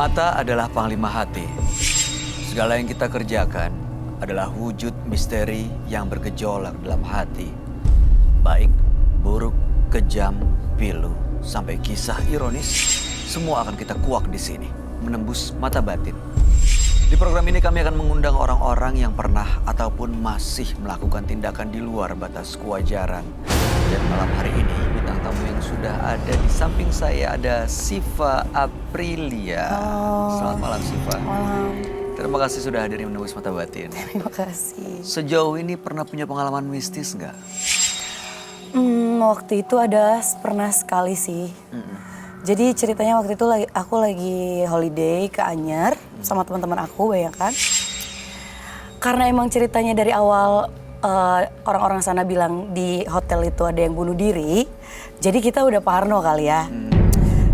Mata adalah panglima hati. Segala yang kita kerjakan adalah wujud misteri yang bergejolak dalam hati. Baik, buruk, kejam, pilu, sampai kisah ironis, semua akan kita kuak di sini, menembus mata batin. Di program ini kami akan mengundang orang-orang yang pernah ataupun masih melakukan tindakan di luar batas kewajaran. Dan malam hari ini bintang tamu yang sudah ada di samping saya ada Siva Aprilia. Selamat malam Siva. Malam. Terima kasih sudah hadir menembus mata batin. Terima kasih. Sejauh ini pernah punya pengalaman mistis nggak? Waktu itu pernah sekali sih. Jadi ceritanya waktu itu aku lagi holiday ke Anyar sama teman-teman aku, bayangkan. Karena emang ceritanya dari awal orang-orang sana bilang di hotel itu ada yang bunuh diri, jadi kita udah parno kali ya.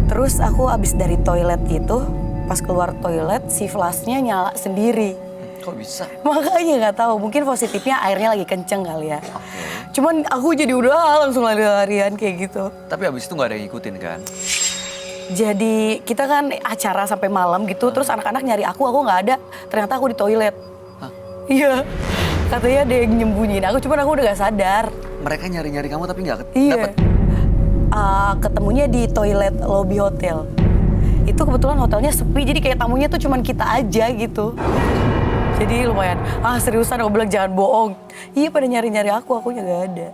Terus aku abis dari toilet gitu, pas keluar toilet si flashnya nyala sendiri. Kok bisa? Makanya nggak tahu, mungkin positifnya airnya lagi kenceng kali ya. Oke. Cuman aku jadi udah langsung lari-larian kayak gitu. Tapi abis itu nggak ada yang ngikutin kan? Jadi kita kan acara sampai malam gitu, terus anak-anak nyari aku nggak ada. Ternyata aku di toilet. Hah? Iya, katanya ada yang nyembunyiin aku, cuman aku udah gak sadar. Mereka nyari-nyari kamu tapi nggak Iya. dapet? Ketemunya di toilet lobby hotel. Itu kebetulan hotelnya sepi, jadi kayak tamunya tuh cuman kita aja gitu. Jadi lumayan, seriusan aku bilang jangan bohong. Iya pada nyari-nyari akunya gak ada.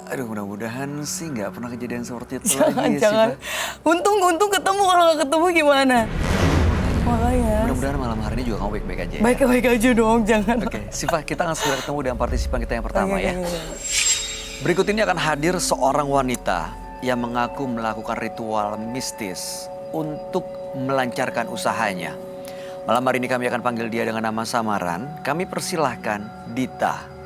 Aduh, mudah-mudahan sih nggak pernah kejadian seperti itu Jangan, lagi ya, jangan. Siva. Untung ketemu, kalau gak ketemu gimana? Makanya. Mudah-mudahan malam hari ini juga kamu baik-baik aja ya. Baik-baik aja dong, jangan. Oke, Siva, kita akan segera ketemu dengan partisipan kita yang pertama Oke, ya. oke. Berikut ini akan hadir seorang wanita yang mengaku melakukan ritual mistis untuk melancarkan usahanya. Malam hari ini kami akan panggil dia dengan nama samaran. Kami persilahkan Dita.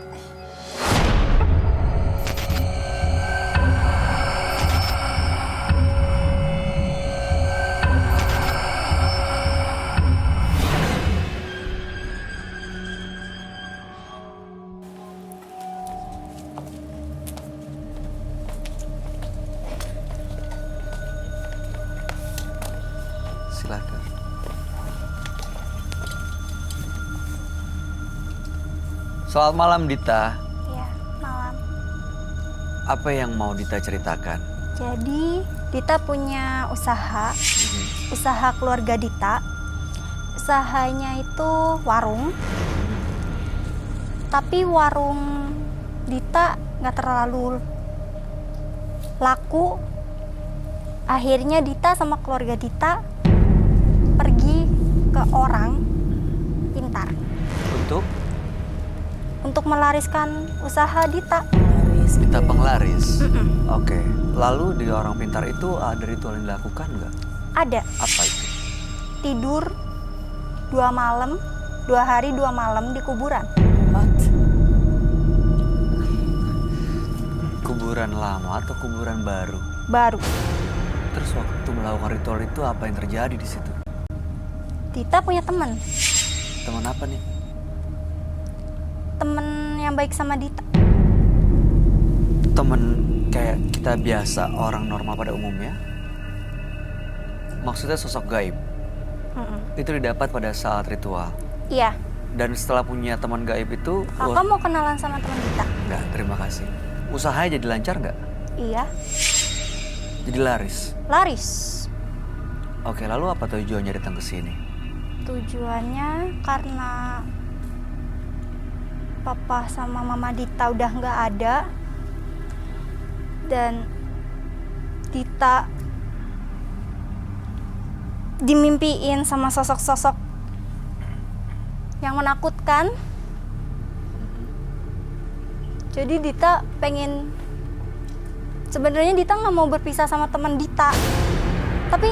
Silakan. Selamat malam Dita. Iya, malam. Apa yang mau Dita ceritakan? Jadi, Dita punya usaha keluarga Dita. Usahanya itu warung. Tapi warung Dita nggak terlalu laku. Akhirnya Dita sama keluarga Dita pergi ke orang pintar untuk melariskan usaha Dita. Dita penglaris. Oke. Lalu di orang pintar itu ada ritual yang dilakukan nggak? Ada Apa itu? tidur 2 hari 2 malam di kuburan. What? Kuburan lama atau kuburan baru? Baru. Terus waktu melakukan ritual itu apa yang terjadi di situ? Dita punya teman Teman apa nih? yang baik sama Dita. Temen kayak kita biasa orang normal pada umumnya? Maksudnya sosok gaib? Itu didapat pada saat ritual? Iya. Dan setelah punya teman gaib itu... Kakak mau kenalan sama teman Dita? Enggak, terima kasih. Usahanya jadi lancar nggak? Iya. Jadi laris? Laris. Oke, lalu apa tujuannya datang ke sini? Tujuannya karena papa sama mama Dita udah nggak ada. Dan Dita dimimpiin sama sosok-sosok yang menakutkan. Jadi Dita pengen, sebenarnya Dita nggak mau berpisah sama teman Dita, tapi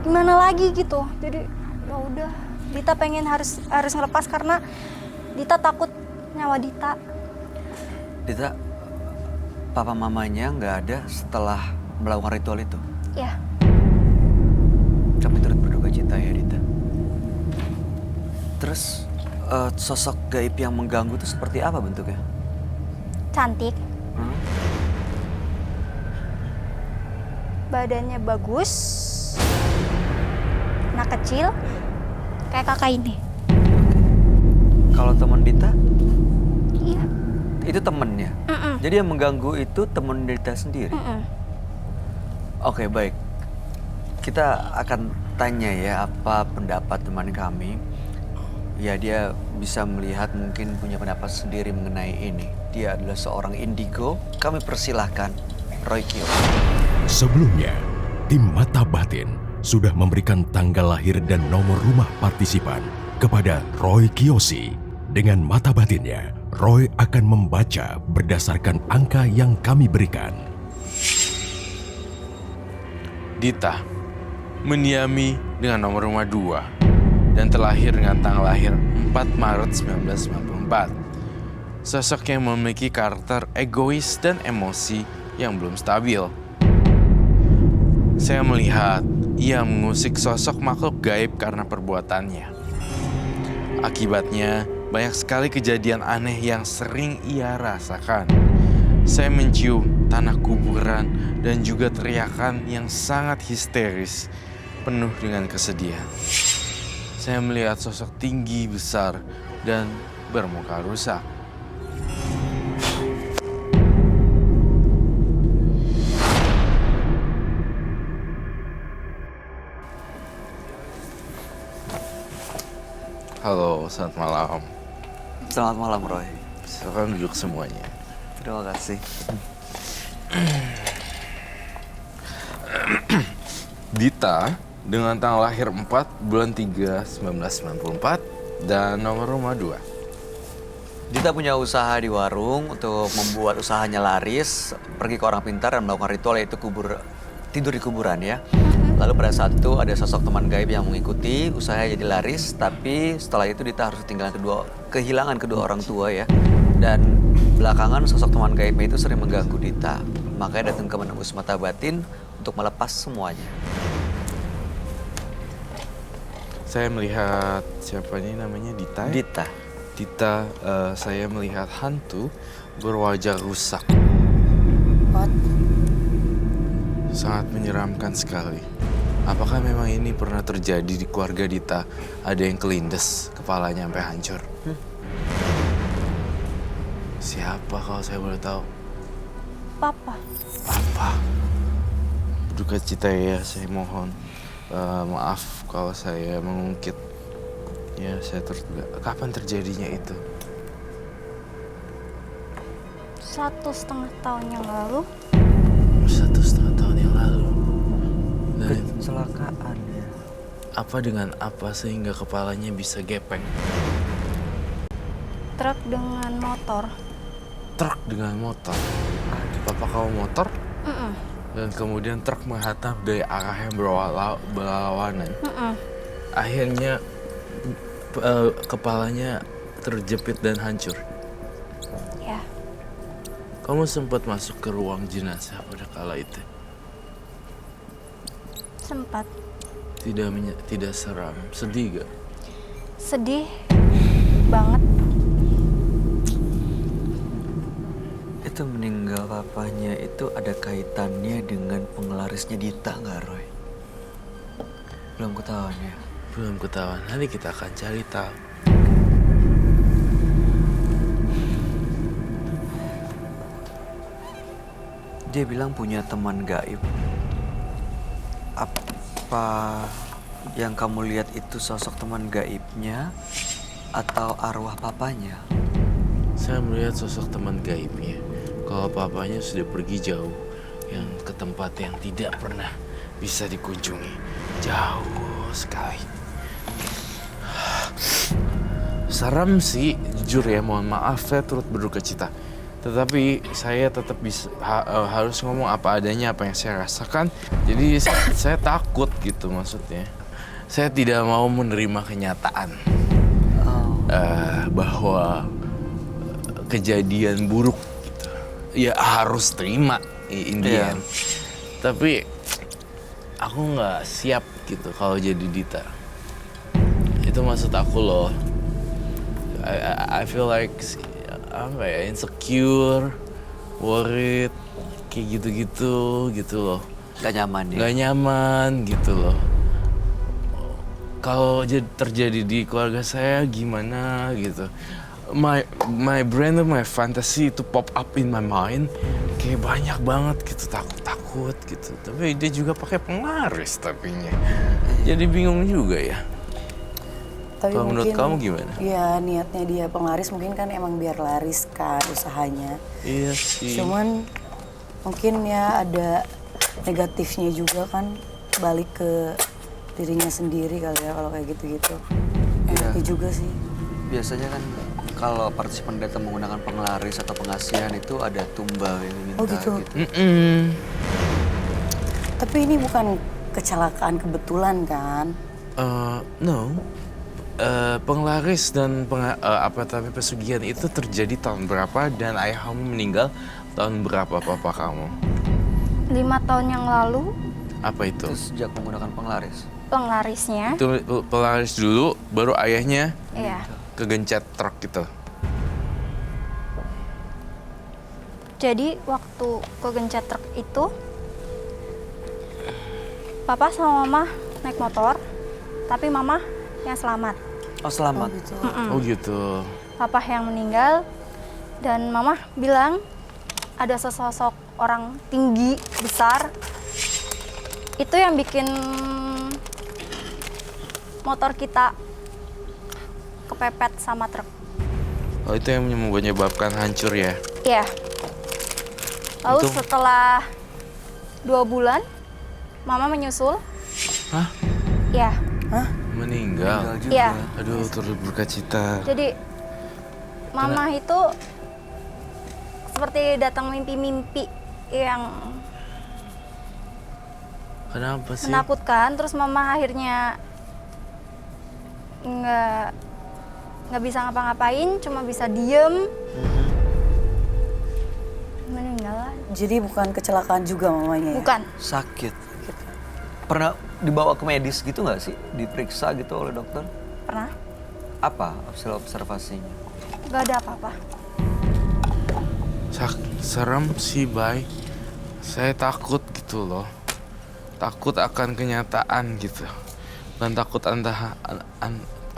gimana lagi gitu. Jadi ya udah, Dita pengen harus ngelepas karena Dita takut nyawa Dita. Dita, papa mamanya nggak ada setelah melakukan ritual itu? Ya, Kami turut berduka cita ya, Dita. Terus sosok gaib yang mengganggu itu seperti apa bentuknya? cantik, Hmm? badannya bagus, anak kecil kayak kakak ini. Kalau teman Dita, Iya. itu temennya. Jadi yang mengganggu itu teman Dita sendiri. Oke, baik. Kita akan tanya ya apa pendapat teman kami. Ya, dia bisa melihat, mungkin punya pendapat sendiri mengenai ini. Dia adalah seorang indigo. Kami persilahkan Roy Kyo. Sebelumnya, tim Mata Batin sudah memberikan tanggal lahir dan nomor rumah partisipan kepada Roy Kiyoshi. Dengan mata batinnya, Roy akan membaca berdasarkan angka yang kami berikan. Dita mendiami dengan nomor rumah 2 dan terlahir dengan tanggal lahir 4 Maret 1994. Sosok yang memiliki karakter egois dan emosi yang belum stabil. Saya melihat ia mengusik sosok makhluk gaib karena perbuatannya. Akibatnya, banyak sekali kejadian aneh yang sering ia rasakan. Saya mencium tanah kuburan dan juga teriakan yang sangat histeris, penuh dengan kesedihan. Saya melihat sosok tinggi besar dan bermuka rusak. Halo, selamat malam. Selamat malam, Roy. Silakan duduk semuanya. Terima kasih. Dita dengan tanggal lahir 4 bulan 3 1994 dan nomor rumah 2. Dita punya usaha di warung untuk membuat usahanya laris, pergi ke orang pintar dan melakukan ritual, yaitu tidur di kuburan ya. Lalu pada saat itu ada sosok teman gaib yang mengikuti, usahanya jadi laris, tapi setelah itu Dita harus kehilangan kedua orang tua ya. Dan belakangan sosok teman gaibnya itu sering mengganggu Dita. Makanya datang ke menembus mata batin untuk melepas semuanya. Saya melihat siapa ini namanya Dita. Dita. Dita, saya melihat hantu berwajah rusak. What? Sangat menyeramkan sekali. Apakah memang ini pernah terjadi di keluarga Dita? Ada yang kelindes, kepalanya sampai hancur. Siapa kalau saya boleh tahu? Papa. Papa. Berduka cita ya, saya mohon. Maaf kalau saya mengungkit. Ya, kapan terjadinya itu? 1,5 tahun yang lalu. 1,5 tahun yang lalu. Dan Kecelakaan ya. apa dengan apa sehingga kepalanya bisa gepeng? Truk dengan motor. Truk dengan motor. Papa kamu motor? Dan kemudian truk menghantam dari arah yang berlawanan. Akhirnya kepalanya terjepit dan hancur. Ya. Kamu sempat masuk ke ruang jenazah pada kala itu? Sempat. Tidak seram, sedih gak? Sedih banget. Itu meninggal papanya itu ada kaitannya dengan penglarisnya Dita nggak, Roy? Belum ketahuan ya? Belum ketahuan, nanti kita akan cari tahu. Dia bilang punya teman gaib. Apa yang kamu lihat itu sosok teman gaibnya atau arwah papanya? Saya melihat sosok teman gaibnya. Kalau papanya sudah pergi jauh, yang ke tempat yang tidak pernah bisa dikunjungi. Jauh sekali. Seram sih, jujur ya, mohon maaf saya turut berduka cita. Tetapi saya tetap harus ngomong apa adanya, apa yang saya rasakan. Jadi saya takut gitu maksudnya. Saya tidak mau menerima kenyataan bahwa kejadian buruk gitu. Ya harus terima in the end. Tapi aku nggak siap gitu kalau jadi Dita. Itu maksud aku loh. I feel like apa ya, insecure, worried, kayak gitu-gitu gitu loh. Gak nyaman ya? Gak nyaman gitu loh. kalau terjadi di keluarga saya gimana gitu. My brain and my fantasy itu pop up in my mind kayak banyak banget gitu, takut gitu. Tapi dia juga pakai penglaris tapinya. Jadi bingung juga ya. Tapi Kalau menurut mungkin, kamu gimana? Ya niatnya dia penglaris mungkin kan emang biar laris kan usahanya. Iya sih. Cuman mungkin ya ada negatifnya juga kan, balik ke dirinya sendiri kali ya kalau kayak gitu-gitu. Enaknya juga sih. Biasanya kan kalau partisipan datang menggunakan penglaris atau pengasihan itu ada tumbal yang diminta Oh gitu. Tapi ini bukan kecelakaan kebetulan kan? No. Penglaris dan tapi pesugihan itu terjadi tahun berapa dan ayah kamu meninggal tahun berapa papa kamu? 5 tahun yang lalu Apa itu? Itu sejak menggunakan penglaris. penglarisnya. Itu penglaris dulu, baru ayahnya Iya. kegencet truk gitu. Jadi waktu kegencet truk itu, papa sama mama naik motor, tapi mama yang selamat. Oh selamat. Oh gitu. Papa yang meninggal, dan mama bilang ada sesosok orang tinggi, besar. Itu yang bikin motor kita kepepet sama truk. Oh itu yang menyebabkan hancur ya? Iya. Lalu Itu- setelah 2 bulan, mama menyusul. Hah? Iya. Meninggal? Juga. Iya. Aduh, turut berduka cita. Jadi mama itu seperti datang mimpi-mimpi yang Kenapa sih? menakutkan. Terus mama akhirnya nggak bisa ngapa-ngapain, cuma bisa diem. Meninggal lah. Jadi bukan kecelakaan juga mamanya ya? Bukan. Sakit. Pernah dibawa ke medis gitu nggak sih? Diperiksa gitu oleh dokter? Pernah? Apa hasil observasinya? Nggak ada apa-apa. Serem sih, Bay. Saya takut gitu loh. Takut akan kenyataan gitu. Dan takut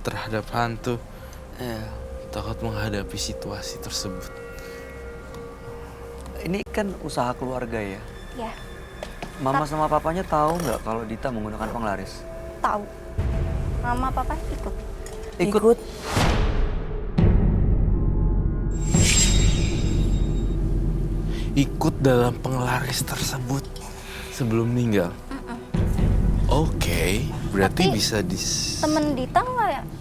terhadap hantu. Iya. Takut menghadapi situasi tersebut. Ini kan usaha keluarga ya. Ya, Mama sama papanya tahu nggak kalau Dita menggunakan penglaris? tahu. Mama papa ikut. Ikut. Ikut dalam penglaris tersebut sebelum meninggal. Oke, berarti Tapi bisa Temen Dita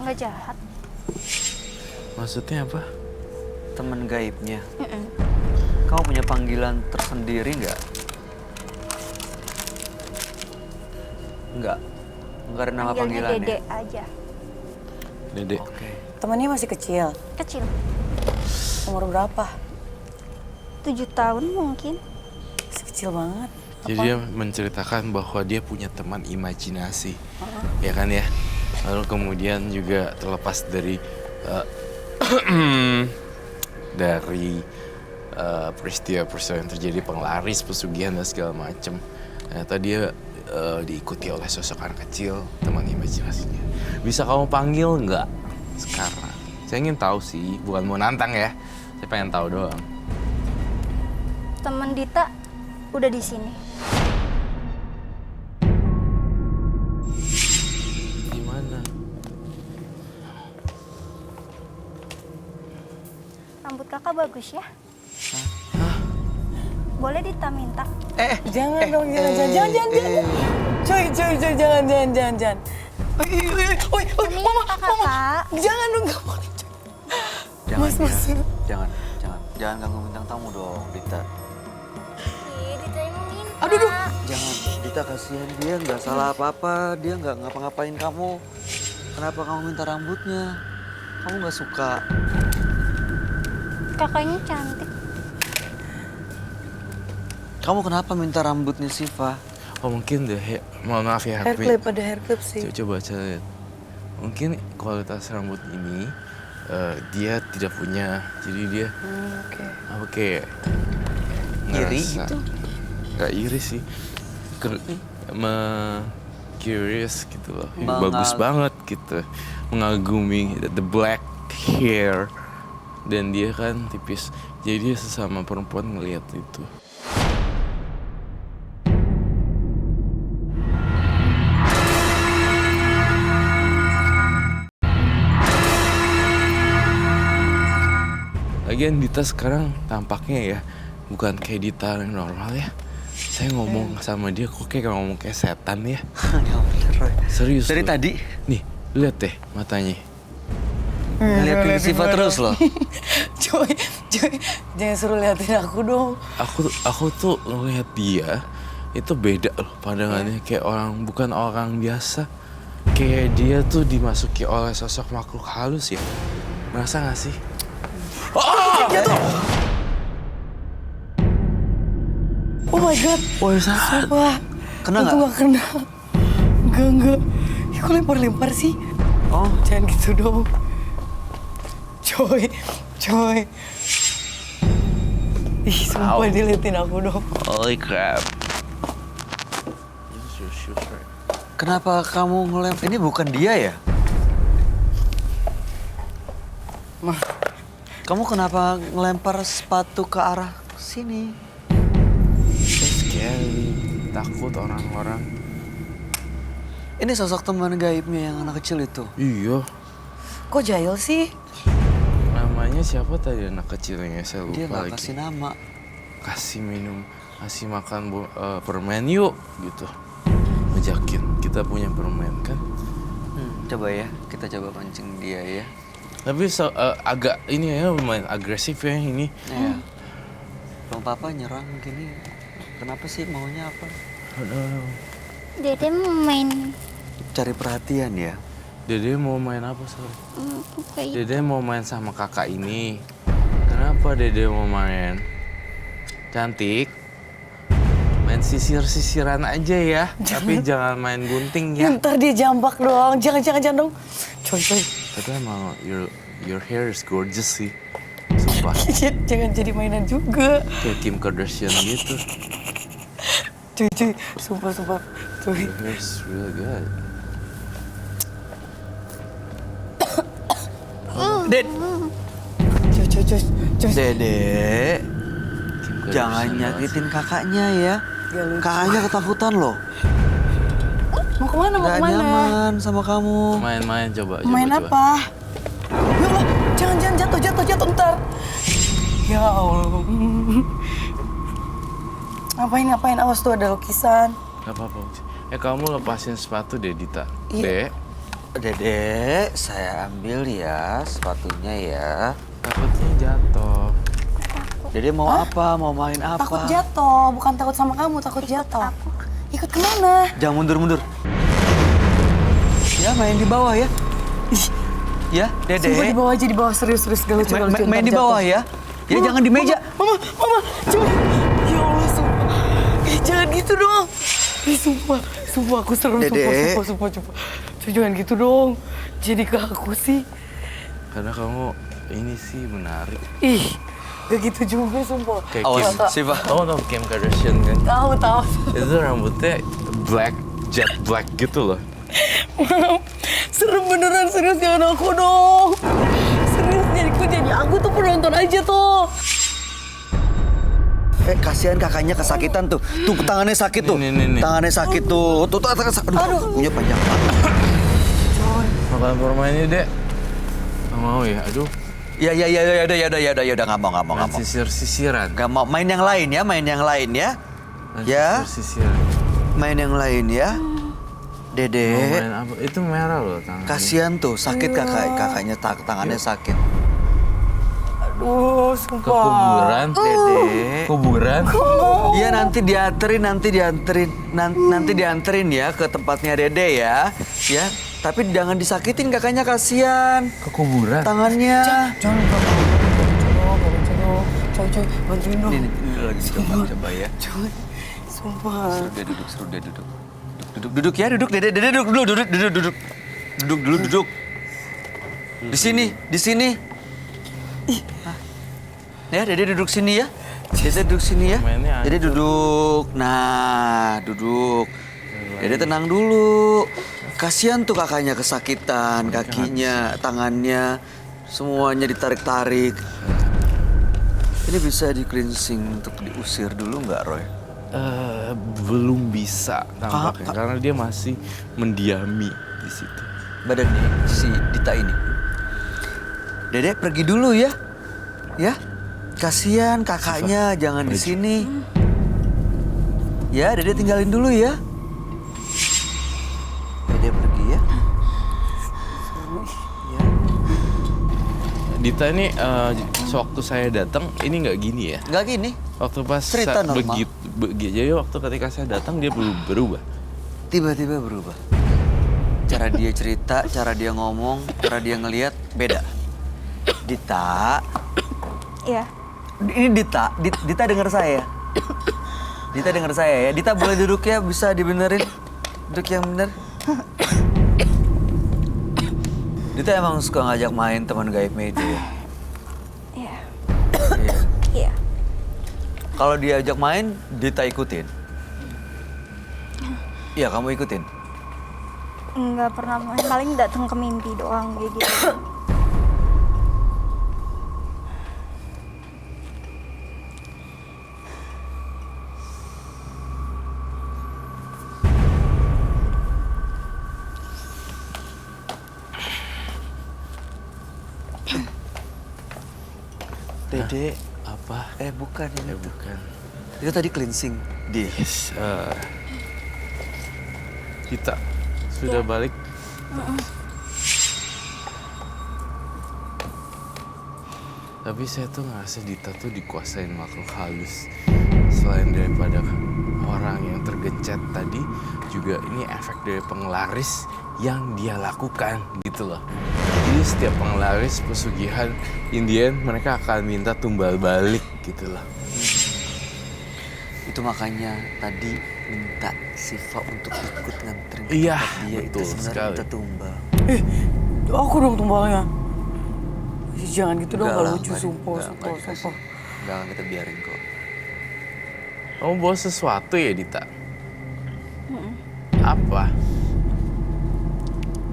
nggak jahat. Maksudnya apa? Teman gaibnya. Kamu punya panggilan tersendiri nggak? Nggak. Nggak ada nama Panggilnya panggilannya. Dede aja. Dedek. Oke. Temannya masih kecil. Kecil. Umur berapa? 7 tahun mungkin. Masih kecil banget. Jadi dia menceritakan bahwa dia punya teman imajinasi, ya kan ya. Lalu kemudian juga terlepas dari dari peristiwa-peristiwa yang terjadi, penglaris, pesugihan dan segala macam. Ternyata dia diikuti oleh sosok anak kecil, teman imajinasinya. Bisa kamu panggil nggak sekarang? Saya ingin tahu sih, bukan mau nantang ya. Saya pengen tahu doang. Temen Dita udah di sini. Di mana? Rambut kakak bagus ya. Boleh Dita minta? Jangan dong, jangan. Coy, jangan. Ini kakak. Jangan dong, gak boleh. Coy. Jangan, Mas. jangan. Jangan ganggu bintang tamu dong, Dita. Dita yang minta. Aduh. Jangan, Dita kasihan, dia nggak salah apa-apa, dia nggak ngapa-ngapain kamu. Kenapa kamu minta rambutnya? Kamu nggak suka? Kakaknya cantik. Kamu kenapa minta rambutnya Siva? Oh mungkin deh, mohon maaf ya. Hair clip, ada hair clip sih. Coba lihat. Mungkin kualitas rambut ini dia tidak punya, jadi dia Oke. Iri ngerasa- gitu? Gak iri sih. curious gitu loh. Mengal- Bagus banget gitu. Mengagumi the black hair. Dan dia kan tipis. Jadi dia sesama perempuan ngeliat itu. Lagian Dita sekarang tampaknya ya bukan kayak Dita yang normal ya. Saya ngomong sama dia kok kayak ngomong kayak setan ya. Ya bener, Roy. Serius. Dari loh. tadi Nih, lihat deh matanya. ngeliatin Siva terus loh. Coy, jangan suruh liatin aku dong. Aku tuh ngelihat dia itu beda loh pandangannya, kayak orang bukan orang biasa. Kayak dia tuh dimasuki oleh sosok makhluk halus ya. Merasa gak sih? Oh my god. Wah, saat. Wah, Kena itu nggak? nggak kena. Enggak. Ya, kok lempar-lempar sih? Oh, Jangan gitu dong. Coy. Ih, sumpah dia liatin aku dong. Holy crap. Use your shoes, right? kenapa kamu ngelempar? Ini bukan dia ya? Mah, Kamu kenapa ngelempar sepatu ke arah sini? Scary. Takut orang-orang. Ini sosok teman gaibnya yang anak kecil itu. Iya. kok jahil sih? Namanya siapa tadi anak kecilnya? Saya lupa Dia nggak lagi. kasih nama. Kasih minum, kasih makan permen yuk gitu. Ngejakin kita punya permen kan. Coba ya, kita coba pancing dia ya. Tapi agak ini ya lumayan agresif ya ini. Ya. Bang Papa nyerang gini. Kenapa sih, maunya apa? Aduh. Dede mau main Cari perhatian ya. Dede mau main apa sorry? kayak Dede mau main sama kakak ini. Kenapa Dede mau main? Cantik. Main sisir-sisiran aja ya. Tapi jangan main gunting ya. Ntar dia jambak doang. Jangan dong. Coy. Tapi emang your hair is gorgeous sih. Sumpah. Jangan jadi mainan juga. Kayak Kim Kardashian gitu. Cuy. Sumpah. Cuy. Your hair is really good. Ded, Cuy. Dede, Kim jangan Kardashian nyakitin kakaknya ya. Gak lucu. Kakaknya ketakutan loh. Mau kemana? Gak nyaman sama kamu. Main-main coba. Main coba. apa? Ya Allah, jangan jatuh ntar. Ya Allah. Ngapain? Awas tuh ada lukisan. Gak apa-apa. Kamu lepasin sepatu deh, Dita. Iya. Dek, Dede, saya ambil ya sepatunya ya. takutnya jatuh. Dede mau apa? Mau main apa? Takut jatuh, bukan takut sama kamu, takut jatuh. Ikut kemana? Jangan mundur. Ya main di bawah ya. Ih, Ya, Dede. sumpah di bawah aja, di bawah serius gak lucu. Main di bawah ya. Ya jangan di meja. Mama, coba. Ya Allah, sumpah. Jangan gitu dong. Sumpah aku serem, Dede. sumpah. Cuy, jangan gitu dong. Jadi ke aku sih. Karena kamu ini sih menarik. Ih, gak gitu juga sumpah. Kayak Awas, Kim. Siva. Kamu tau Kim Kardashian kan? Tahu. Itu rambutnya jet black gitu loh. Serem beneran, serius jangan aku dong. Serius jadi aku tuh penonton aja tuh. Kasihan kakaknya kesakitan tuh. Tuh tangannya sakit tuh. Nih. Tangannya sakit tuh. Tuh tangannya sakit. Aduh, punya panjang banget. Makan permennya, Dek. Nggak mau ya? Aduh. Ya udah nggak mau. Main sisir-sisiran. Nggak mau. Main yang lain ya. Main Ya. sisir-sisiran. Main yang lain ya. Mau Dede. main apa? Itu merah loh tangannya. Kasihan tuh, sakit kakaknya tangannya sakit. Aduh, Ke sumpah. kuburan. Dede. Kuburan? Iya nanti dianterin ya ke tempatnya Dede ya. Ya, tapi jangan disakitin kakaknya, kasihan. Ke kuburan? Tangannya. Jangan coy, bantuin dong. Ini lagi coba ya. Coy, sumpah. Suruh dia duduk. Duduk ya, Dede, duduk. Duduk. Di sini. Ya, Dede duduk sini ya. Dede duduk sini ya. Mainnya Dede duduk. Nah, duduk. Dede tenang dulu. Kasihan tuh kakaknya kesakitan, kakinya, tangannya, semuanya ditarik-tarik. Ini bisa di cleansing untuk diusir dulu nggak, Roy? Belum bisa tampaknya karena dia masih mendiami di situ. Badannya si Dita ini. Dede pergi dulu ya. Ya. Kasihan kakaknya, jangan di sini. Ya, Dede tinggalin dulu ya. Dede pergi ya. Ya. Dita ini sewaktu saya datang ini nggak gini ya. Nggak gini. Waktu pas Cerita normal. jadi waktu ketika saya datang dia berubah. Tiba-tiba berubah. Cara dia cerita, cara dia ngomong, cara dia ngelihat beda. Dita, Iya. ini Dita dengar saya. Dita dengar saya ya. Dita boleh duduk ya, bisa dibenerin. Duduk yang bener. Dita emang suka ngajak main teman gaib Mede ya? Iya. Iya. Iya. Kalau diajak main, Dita ikutin. Iya, kamu ikutin. Nggak pernah main, paling datang ke mimpi doang kayak gitu. Dede, Apa? bukan ini. Bukan. Itu tadi cleansing dia. Yes. Kita sudah balik. Tapi saya tuh ngerasa Dita tuh dikuasain makhluk halus. Selain daripada orang yang tergencet tadi, juga ini efek dari penglaris yang dia lakukan gitu loh. Jadi setiap penglaris pesugihan Indian mereka akan minta tumbal balik gitu loh. Itu makanya tadi minta Siva untuk ikut nganterin ke Iya, tempat dia. betul Itu sebenarnya sekali. minta tumbal. Aku dong tumbalnya. Jangan gitu dong, Enggak gak lah, lucu, Mbak. sumpah, Enggak sumpah, dikasih. sumpah. Enggak, kita biarin kok. Kamu bawa sesuatu ya Dita? Apa?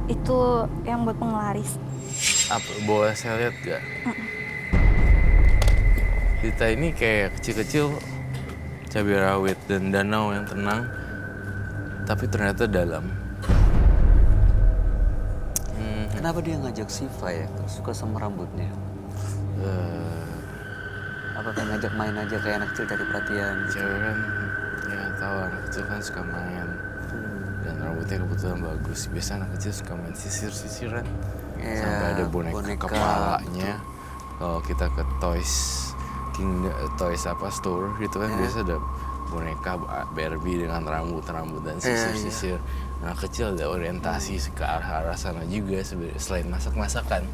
Itu yang buat penglaris. Apa? Boleh saya lihat gak? Dita ini kayak kecil-kecil cabai rawit dan danau yang tenang, tapi ternyata dalam. Kenapa dia ngajak Siva ya? Suka sama rambutnya. Apa pengen ngajak main aja kayak anak kecil cari perhatian gitu. Cewek kan, ya tahu anak kecil kan suka main. Dan rambutnya kebetulan bagus. Biasa anak kecil suka main sisir-sisiran. Iya, Sampai ada boneka kepalanya. Kalau kita ke Toys store gitu kan biasa ada boneka Barbie dengan rambut dan sisir-sisir. Anak kecil ada orientasi ke arah sana juga selain masak-masakan.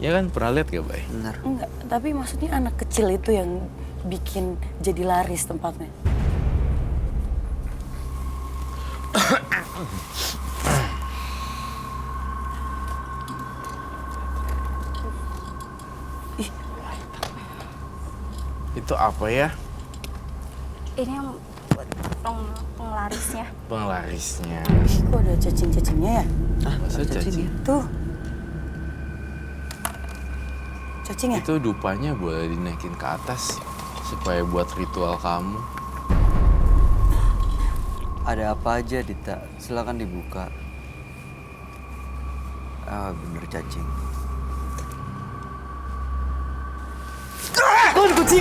Ya kan pernah lihat gak, Bay? Benar. Enggak, tapi maksudnya anak kecil itu yang bikin jadi laris tempatnya. Itu apa ya? Ini yang buat penglarisnya. Penglarisnya. Kok ada cacing-cacingnya ya? Masa cacing? Tuh. Cacing ya? Itu dupanya boleh dinaikin ke atas supaya buat ritual kamu. Ada apa aja, Dita? Silakan dibuka. Ah, bener cacing. Kucing!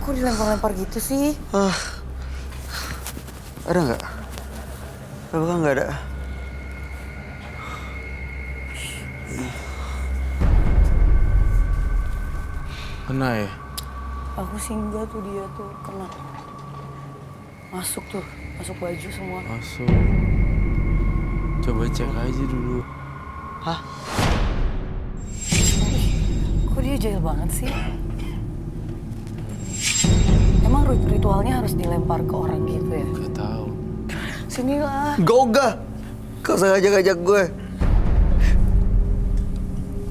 Kok dilempar-lempar gitu sih? Ada nggak? Apakah nggak ada? Kena ya? Aku singgah tuh dia tuh kena. Masuk tuh, masuk baju semua. Masuk. Coba cek aja dulu. Hah? Kok dia jahil banget sih? Emang ritualnya harus dilempar ke orang gitu ya? Gak tahu. Sinilah. Goga! Kau sengaja ngajak gue.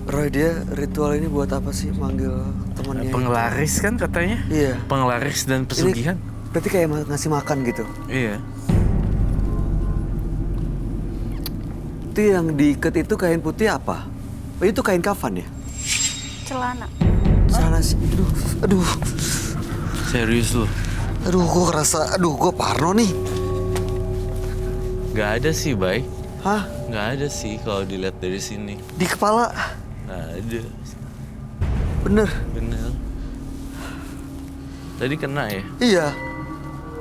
Roy, dia ritual ini buat apa sih manggil temannya? Penglaris kan katanya? Iya. Penglaris dan pesugihan. Berarti kayak ngasih makan gitu. Iya. Itu yang diikat itu kain putih apa? Oh, itu kain kafan ya? Celana. Sana sih. Aduh. Serius lu? Aduh, gue ngerasa, gue parno nih. Gak ada sih, Bay. Hah? Gak ada sih kalau dilihat dari sini. Di kepala? Gak ada. Bener? Bener. Tadi kena ya? Iya.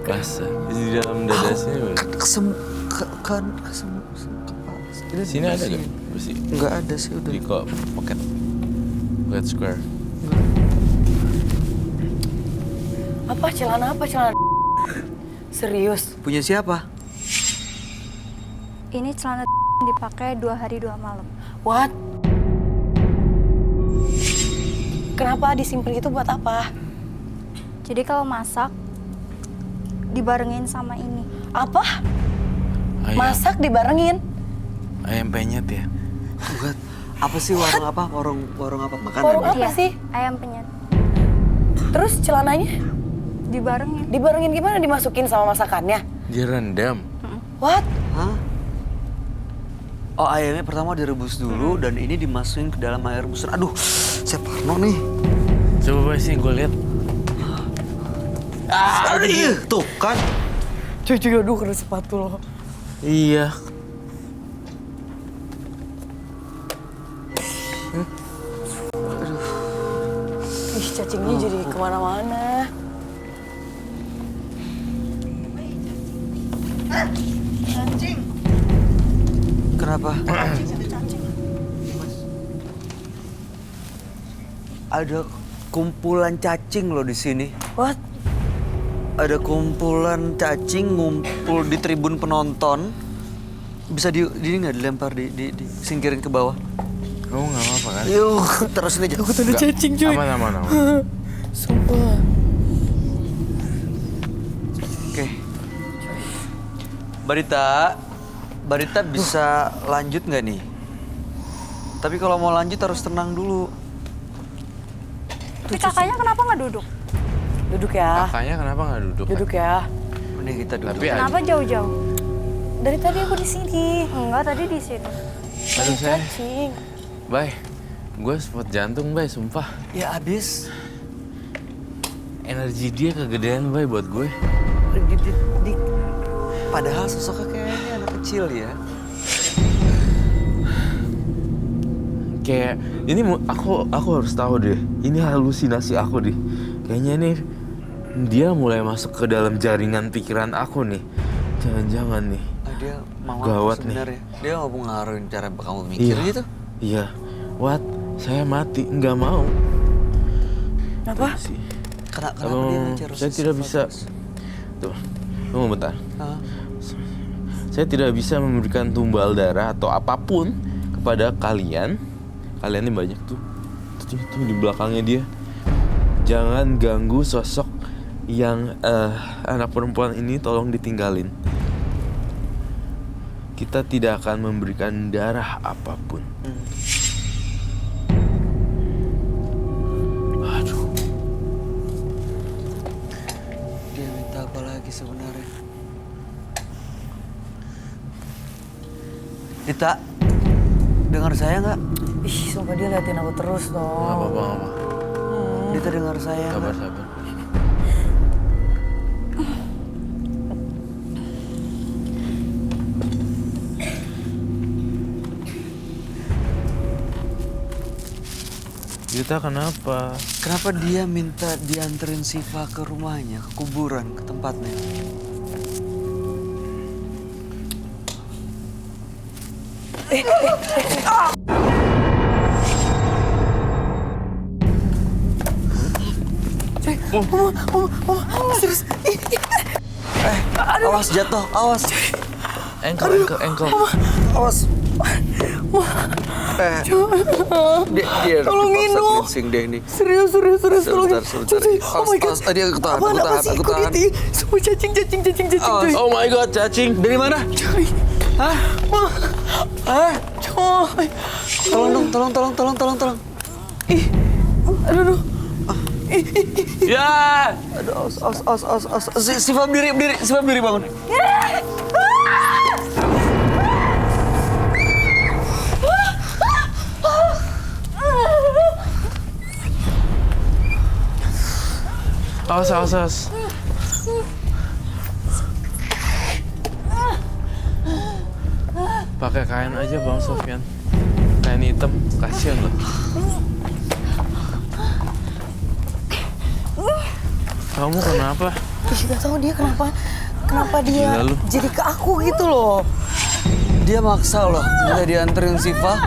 Basah. Di dalam dada sini bener. Kepala. Sini ada gak? Bersih. Enggak ada sih udah. Di kok pocket. Pocket square. Apa celana? Serius? Punya siapa? Ini celana dipakai 2 hari 2 malam. What? Kenapa disimpan itu buat apa? Jadi kalau masak dibarengin sama ini. Apa? Ayam. Masak dibarengin? Ayam penyet ya? Buat apa sih warung apa? Warung apa? Makanan. Warung apa Iya, sih? ayam penyet. Terus celananya Dibarengin. dibarengin gimana? Dimasukin sama masakannya? Direndam. What? Hah? Oh, ayamnya pertama direbus dulu dan ini dimasukin ke dalam air rebusan. Aduh, saya parno nih. Coba sih gue lihat. Tuh kan. Cucu, aduh kena sepatu loh. Iya. Ih, cacingnya jadi kemana-mana. Kenapa? Ada kumpulan cacing loh di sini. What? Ada kumpulan cacing ngumpul di tribun penonton. Bisa ini nggak dilempar, disingkirin ke bawah? Kamu nggak apa-apa kan? Yuk, terusin aja. Aku ada cacing cuy. Aman. Sumpah. Oke. Barita bisa lanjut nggak nih? Tapi kalau mau lanjut harus tenang dulu. Tapi kakaknya kenapa nggak duduk? Duduk ya. Kakaknya kenapa nggak duduk? Duduk ya. Mending kita duduk. Tapi Kenapa jauh-jauh? Dari tadi aku di sini. Enggak, tadi di sini. Aduh saya. Cacing. Bay, gue spot jantung Bay, sumpah. Ya abis. Energi dia kegedean Bay buat gue. Padahal sosoknya kayaknya anak kecil ya. Kayak ini aku harus tahu deh. Ini halusinasi aku deh. Kayaknya nih dia mulai masuk ke dalam jaringan pikiran aku nih. Jangan-jangan nih. Dia mau Gawat apa nih. sebenarnya? Dia mau pengaruhin cara kamu mikir gitu? Iya. What? Saya mati, nggak mau. Apa? Sih. Kenapa dia ngejar Saya tidak bisa. Tuh, tunggu bentar. Saya tidak bisa memberikan tumbal darah atau apapun kepada kalian. Kalian ini banyak tuh. Tuh di belakangnya dia. Jangan ganggu sosok yang anak perempuan ini, tolong ditinggalin. Kita tidak akan memberikan darah apapun. Aduh. Dia minta apa lagi sebenarnya? Dita, dengar saya nggak? Ih, sumpah dia liatin aku terus Nggak dong. apa-apa. Dita dengar saya nggak? Sabar. Dita kenapa? Kenapa dia minta dianterin Siva ke rumahnya, ke kuburan, ke tempatnya? Serius. Awas jatuh, awas. Engkel. Awas. Dia Tolongin terpaksa dong. cleansing deh ini. Serius, tolongin. Sebentar. Cuy, oh my god. Dia aku tahan, Apaan, apa sih? aku Kok tahan. gitu? Semua cacing, cuy. Oh my god, cacing. Dari mana? Cuy. Hah? Hah? Coy. Tolong dong, tolong. Ih. Aduh. Ih. Ya. Aduh, os. Siva berdiri, Siva berdiri bangun. Awas. Pakai kain aja Bang Sofyan. Kain hitam, kasihan loh. Kamu kenapa? Gak tahu dia kenapa dia Gila lu. jadi ke aku gitu loh. Dia maksa loh, minta dianterin Siva.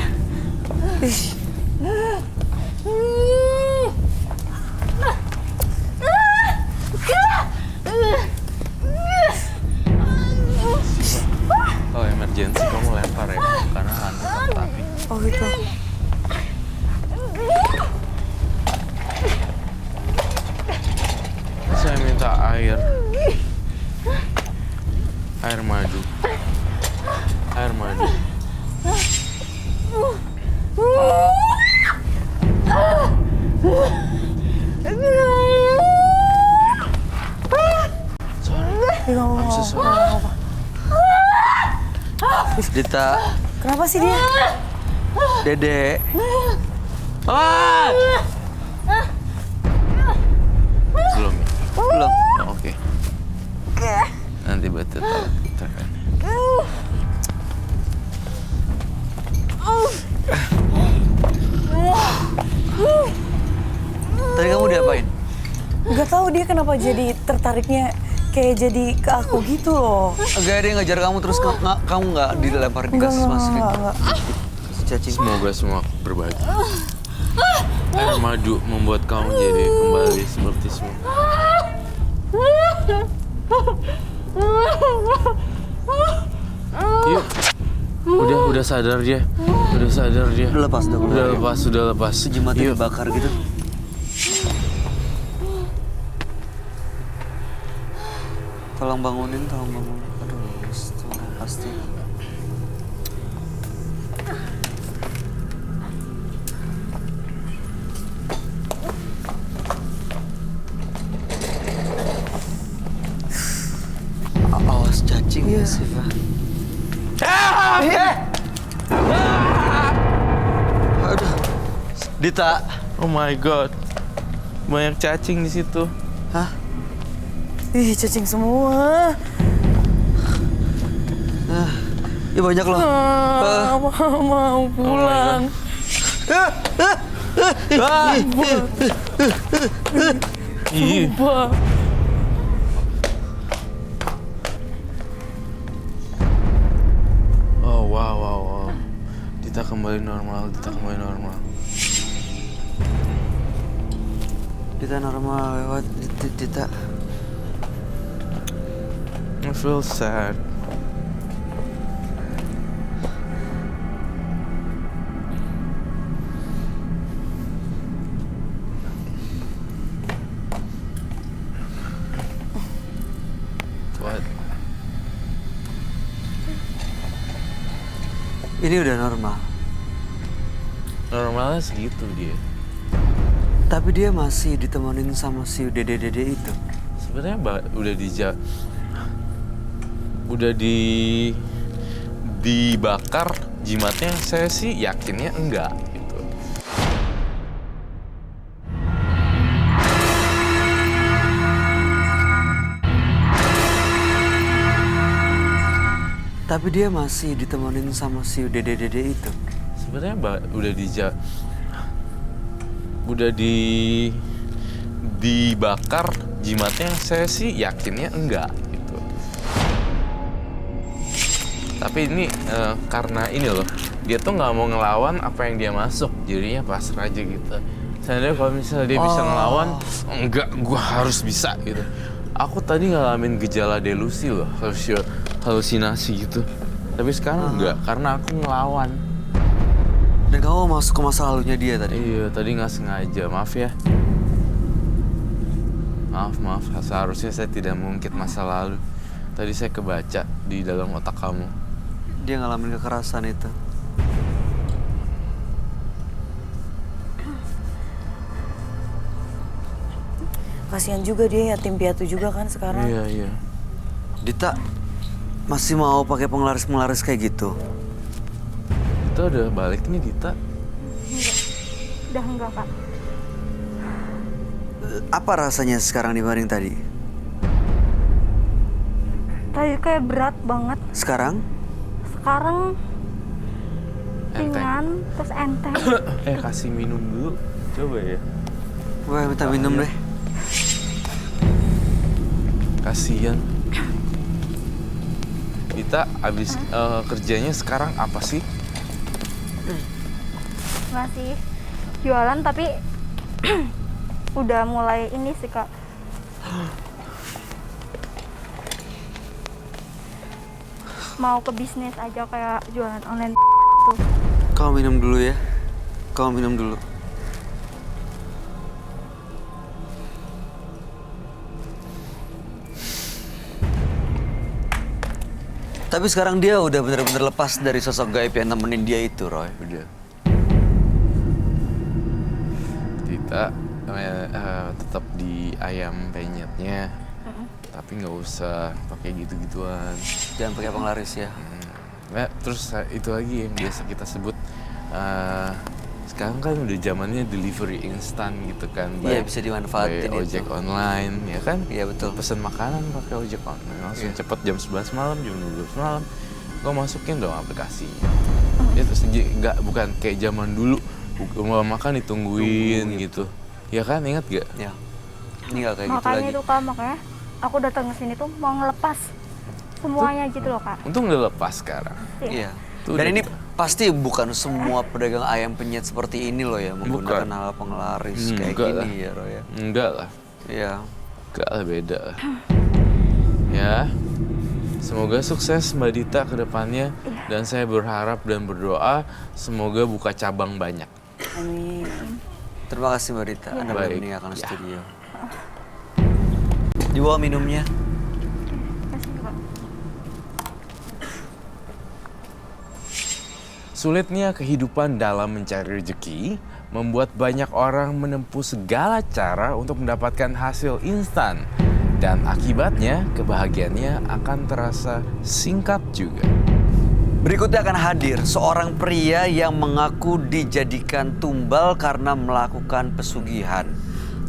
Kalau emergency kamu lempar ya, karena hantu tapi. Oh gitu. Saya minta air madu. I'm so sorry. Dita, Kenapa sih dia? Dede. Belum ya? Belum. Oh, oke. Nanti Batu tahu gerakannya. Tadi kamu diapain? Gak tahu dia kenapa jadi tertariknya kayak jadi ke aku gitu loh. Agak ada yang ngejar kamu terus kamu nggak dilemparin ke Mas Rin. Enggak. Cacing. Semoga semua berbagi. Air madu membuat kamu jadi kembali seperti semula. Yuk. Udah sadar dia. Udah lepas, Sudah lepas. Jimatnya Yuk. dibakar gitu. Tolong bangunin. Aduh, setengah pasti. Awas cacing ya, Siva. Aduh. Dita. Oh my god. Banyak cacing di situ. Hah? Ih, cacing semua. Ya banyak loh. Mau pulang. Ih. Oh wow. Dita kembali normal. Dita normal lewat Dita. I feel sad. What? Ini udah normal. Normalnya segitu dia. Tapi dia masih ditemenin sama si dede-dede itu. Sebenarnya udah dibakar jimatnya, saya sih yakinnya enggak gitu. Tapi dia masih ditemenin sama si dede-dede itu. Sebenarnya udah dibakar jimatnya, saya sih yakinnya enggak gitu. Tapi ini karena ini loh, dia tuh nggak mau ngelawan apa yang dia masuk, jadinya pasrah aja gitu. Seandainya kalau misalnya dia bisa ngelawan, enggak, gua harus bisa gitu. Aku tadi ngalamin gejala delusi loh, halusinasi gitu. Tapi sekarang enggak, karena aku ngelawan. Dan kamu masuk ke masa lalunya dia tadi. Iya, tadi nggak sengaja, maaf ya. Maaf, seharusnya saya tidak mengungkit masa lalu. Tadi saya kebaca di dalam otak kamu. Dia ngalamin kekerasan itu. kasihan juga dia yatim piatu juga kan sekarang. Iya. Dita masih mau pakai penglaris-penglaris kayak gitu? Kita udah balik nih, Dita. Udah enggak, Kak. Apa rasanya sekarang dibanding tadi? Tadi kayak berat banget. Sekarang? Sekarang Enteng. ringan, terus enteng. Kasih minum dulu. Coba ya. Gue minta minum deh. Kasian. Dita, abis kerjanya sekarang apa sih? Masih jualan tapi udah mulai ini sih, Kak. Mau ke bisnis aja kayak jualan online tuh. Kau minum dulu ya. Kau minum dulu. Tapi sekarang dia udah bener-bener lepas dari sosok gaib yang nemenin dia itu, Roy. Udah. Dita tetap di ayam penyetnya, tapi nggak usah pakai gitu-gituan. Jangan pakai penglaris ya. Nah, terus itu lagi yang biasa kita sebut sekarang kan udah zamannya delivery instan gitu kan. Iya, bisa dimanfaatin by ojek itu. online, ya kan? Iya, betul. Pesen makanan pakai ojek online langsung Iya. cepet jam 11 malam, jam 12 malam. Gue masukin dong aplikasinya. Ya terus bukan kayak zaman dulu mau makan ditungguin gitu. Ya kan, ingat gak? Ya. Ini nggak kayak gitu Makanya lagi. itu, Kak, makanya aku datang ke sini tuh mau ngelepas semuanya gitu loh, Kak. Untung udah lepas sekarang. Iya. Tuh Dan udah ini gitu. pasti bukan semua pedagang ayam penyet seperti ini loh ya, menggunakan Bukan. hal penglaris kayak Enggak gini lah. ya, Roy ya. Enggak lah. Iya. Enggak lah, beda lah. Ya, semoga sukses Mbak Dita ke depannya. Dan saya berharap dan berdoa semoga buka cabang banyak. Amin. Terima kasih Mbak Dita, Anda Baik. sudah meninggalkan Ya. studio. Dibawa minumnya. Sulitnya kehidupan dalam mencari rezeki membuat banyak orang menempuh segala cara untuk mendapatkan hasil instan. Dan akibatnya kebahagiaannya akan terasa singkat juga. Berikutnya akan hadir seorang pria yang mengaku dijadikan tumbal karena melakukan pesugihan.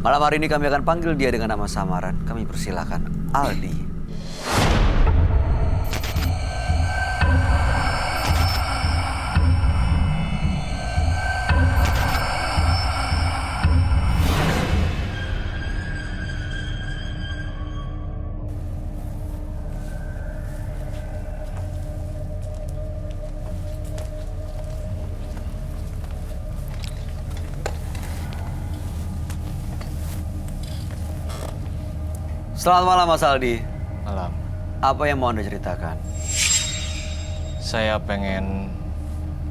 Malam hari ini kami akan panggil dia dengan nama samaran. Kami persilakan Aldi. Selamat malam Mas Aldi. Malam. Apa yang mau Anda ceritakan? Saya pengen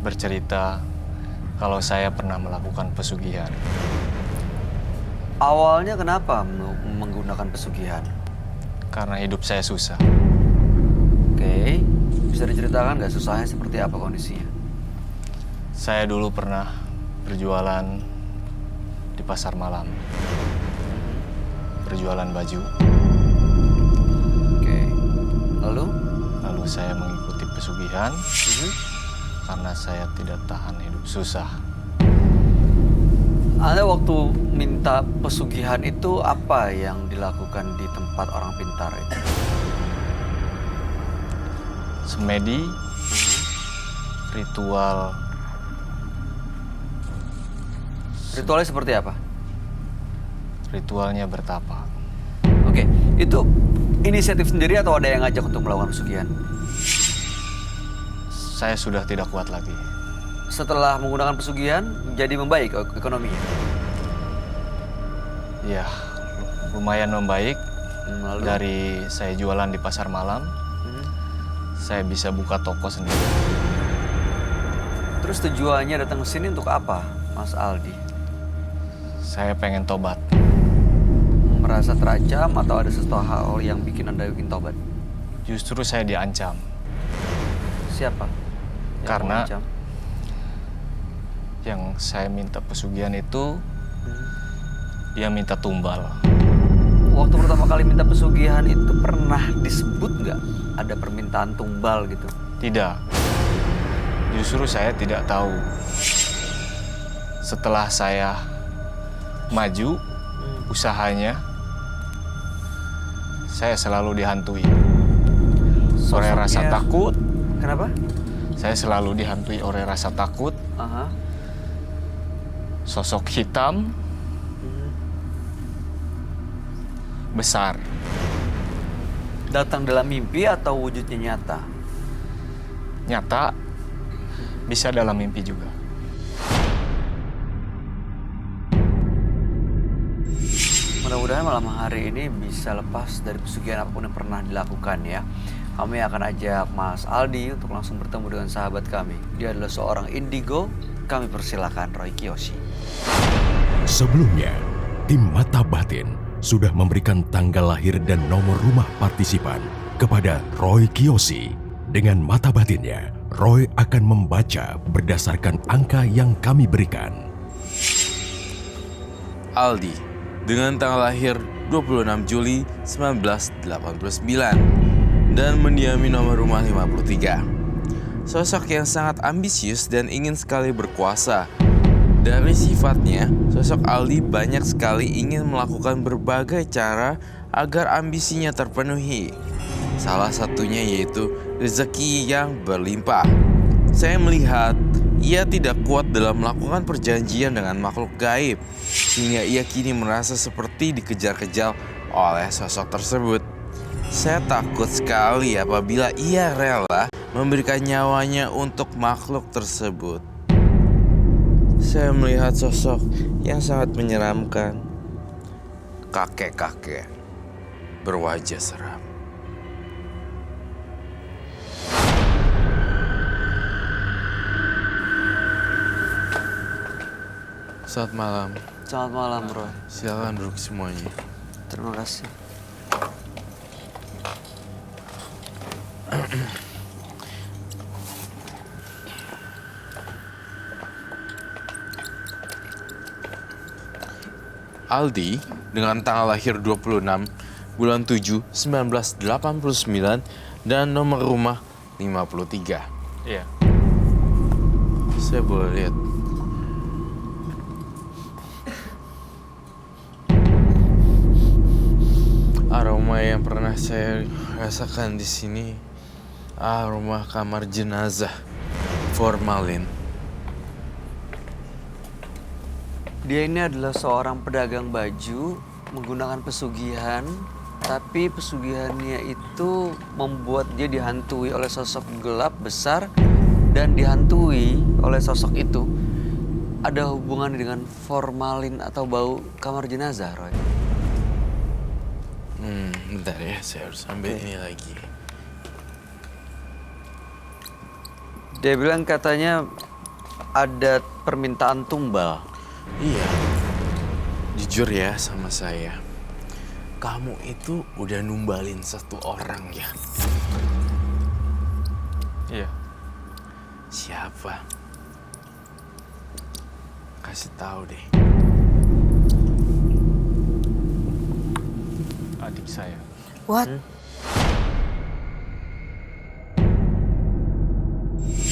bercerita kalau saya pernah melakukan pesugihan. Awalnya kenapa menggunakan pesugihan? Karena hidup saya susah. Oke, bisa diceritakan nggak susahnya seperti apa kondisinya? Saya dulu pernah berjualan di pasar malam. Berjualan baju. Oke, lalu? Lalu saya mengikuti pesugihan karena saya tidak tahan hidup susah. Anda waktu minta pesugihan itu apa yang dilakukan di tempat orang pintar itu? Semedi, ritual, Ritualnya seperti apa? ritualnya bertapa. Oke, itu inisiatif sendiri atau ada yang ngajak untuk melakukan pesugihan? Saya sudah tidak kuat lagi. Setelah menggunakan pesugihan, jadi membaik ekonominya? Ya, lumayan membaik. Lalu? Dari saya jualan di pasar malam, saya bisa buka toko sendiri. Terus tujuannya datang ke sini untuk apa, Mas Aldi? Saya pengen tobat. Merasa terancam atau ada sesuatu hal yang bikin Anda bikin tobat? Justru saya diancam. Siapa? Yang Karena- mengancam? Yang saya minta pesugihan itu, dia minta tumbal. waktu pertama kali minta pesugihan itu pernah disebut nggak ada permintaan tumbal gitu? Tidak. Justru saya tidak tahu. Setelah saya maju usahanya, saya selalu dihantui oleh rasa Sosoknya- takut. Kenapa? Saya selalu dihantui oleh rasa takut, Aha. sosok hitam besar. Datang dalam mimpi atau wujudnya nyata? Nyata, bisa dalam mimpi juga. Mudah-mudahan malam hari ini bisa lepas dari pesugihan apapun yang pernah dilakukan ya. Kami akan ajak Mas Aldi untuk langsung bertemu dengan sahabat kami. Dia adalah seorang indigo. Kami persilakan Roy Kiyoshi. Sebelumnya, tim Mata Batin sudah memberikan tanggal lahir dan nomor rumah partisipan kepada Roy Kiyoshi. Dengan mata batinnya, Roy akan membaca berdasarkan angka yang kami berikan. Aldi, dengan tanggal lahir 26 Juli 1989 dan mendiami nomor rumah 53. Sosok yang sangat ambisius dan ingin sekali berkuasa. Dari sifatnya, sosok Aldi banyak sekali ingin melakukan berbagai cara agar ambisinya terpenuhi. Salah satunya yaitu rezeki yang berlimpah. Saya melihat ia tidak kuat dalam melakukan perjanjian dengan makhluk gaib, sehingga ia kini merasa seperti dikejar-kejar oleh sosok tersebut. Saya takut sekali apabila ia rela memberikan nyawanya untuk makhluk tersebut. Saya melihat sosok yang sangat menyeramkan. Kakek-kakek berwajah seram. Selamat malam. Selamat malam, Roy. Silakan duduk semuanya. Terima kasih. Aldi dengan tanggal lahir 26 bulan 7 1989 dan nomor rumah 53. Iya. Saya boleh lihat. Aroma yang pernah saya rasakan di sini aroma kamar jenazah formalin. Dia ini adalah seorang pedagang baju menggunakan pesugihan, tapi pesugihannya itu membuat dia dihantui oleh sosok gelap besar dan dihantui oleh sosok itu ada hubungan dengan formalin atau bau kamar jenazah, Roy. Bentar ya, saya harus ambil ini lagi. Dia bilang katanya ada permintaan tumbal. Iya, jujur ya sama saya. Kamu itu udah numbalin satu orang ya? Iya. Siapa? Kasih tahu deh. Adik saya. What?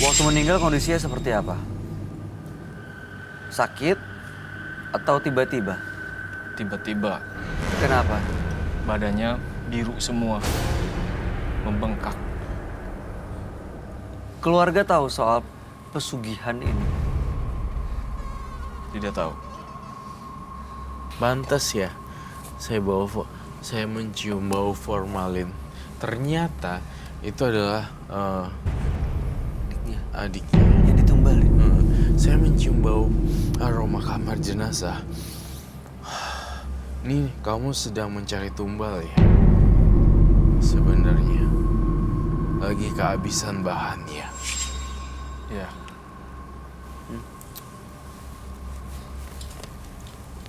Waktu meninggal kondisinya seperti apa? Sakit atau tiba-tiba? Tiba-tiba Kenapa? badannya biru semua, membengkak. Keluarga tahu soal pesugihan ini? Tidak tahu. Pantas ya, saya mencium bau formalin. Ternyata itu adalah adiknya. Yang ditumbalin? Saya mencium bau aroma kamar jenazah. Nih, kamu sedang mencari tumbal ya? Sebenarnya lagi kehabisan bahannya. Iya.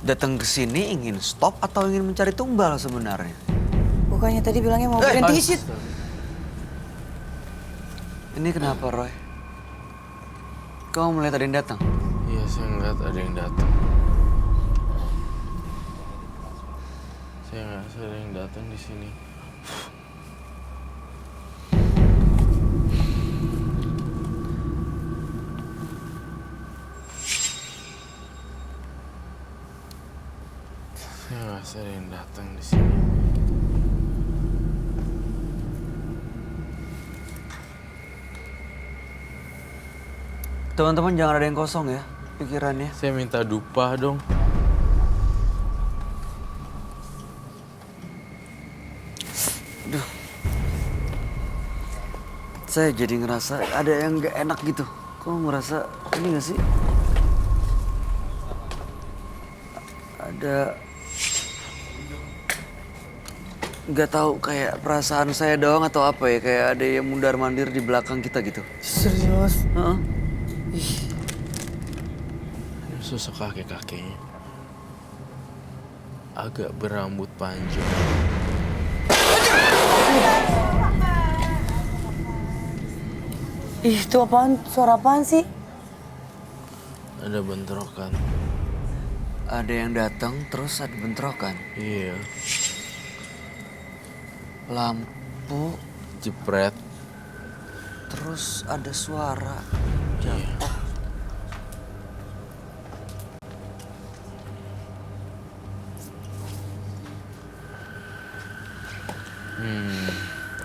Datang ke sini ingin stop atau ingin mencari tumbal sebenarnya? Bukannya tadi bilangnya mau berhenti sih? Ini kenapa, Roy? Kamu melihat ada yang datang? Iya, saya ngeliat ada yang datang. Saya ngerasa ada yang datang di sini. Saya ngerasa ada yang datang di sini. Teman-teman jangan ada yang kosong ya pikirannya. Saya minta dupa dong. Saya jadi ngerasa ada yang gak enak gitu. Kok ngerasa ini gak sih? Ada nggak tahu kayak perasaan saya doang atau apa ya, kayak ada yang mundar-mandir di belakang kita gitu. Serius? Heeh. Sosok kakek-kakeknya agak berambut panjang. Ih, itu apaan? Suara apaan sih? Ada bentrokan. Ada yang datang terus ada bentrokan. Iya, Lampu jepret. terus ada suara. Iya.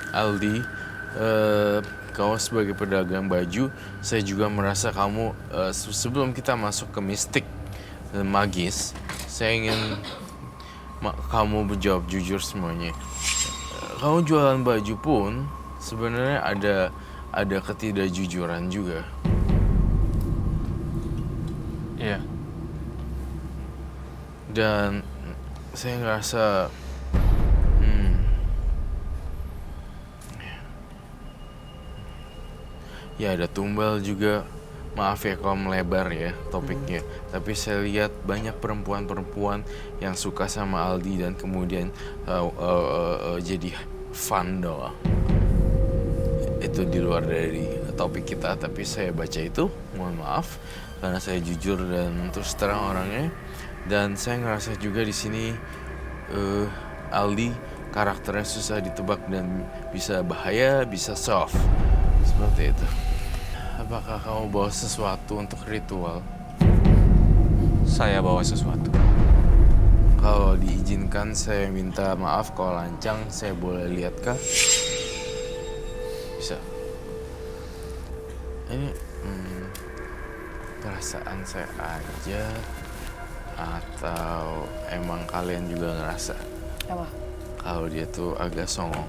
Aldi, kau sebagai pedagang baju, saya juga merasa kamu sebelum kita masuk ke mistik dan magis, saya ingin kamu menjawab jujur semuanya. Kamu jualan baju pun sebenarnya ada ketidakjujuran juga. Iya. Dan saya ngerasa ya ada tumbal juga. Maaf ya kalau melebar ya topiknya. Tapi saya lihat banyak perempuan-perempuan yang suka sama Aldi dan kemudian jadi fun doang. Itu di luar dari topik kita, tapi saya baca itu, mohon maaf karena saya jujur dan terus terang orangnya. Dan saya ngerasa juga di sini Aldi karakternya susah ditebak dan bisa bahaya, bisa soft. Seperti itu. Apakah kamu bawa sesuatu untuk ritual? Saya bawa sesuatu. Kalau diizinkan, saya minta maaf kalau lancang, saya boleh lihat kah? Bisa. Ini perasaan saya aja atau emang kalian juga ngerasa Apa? kalau dia tuh agak songong?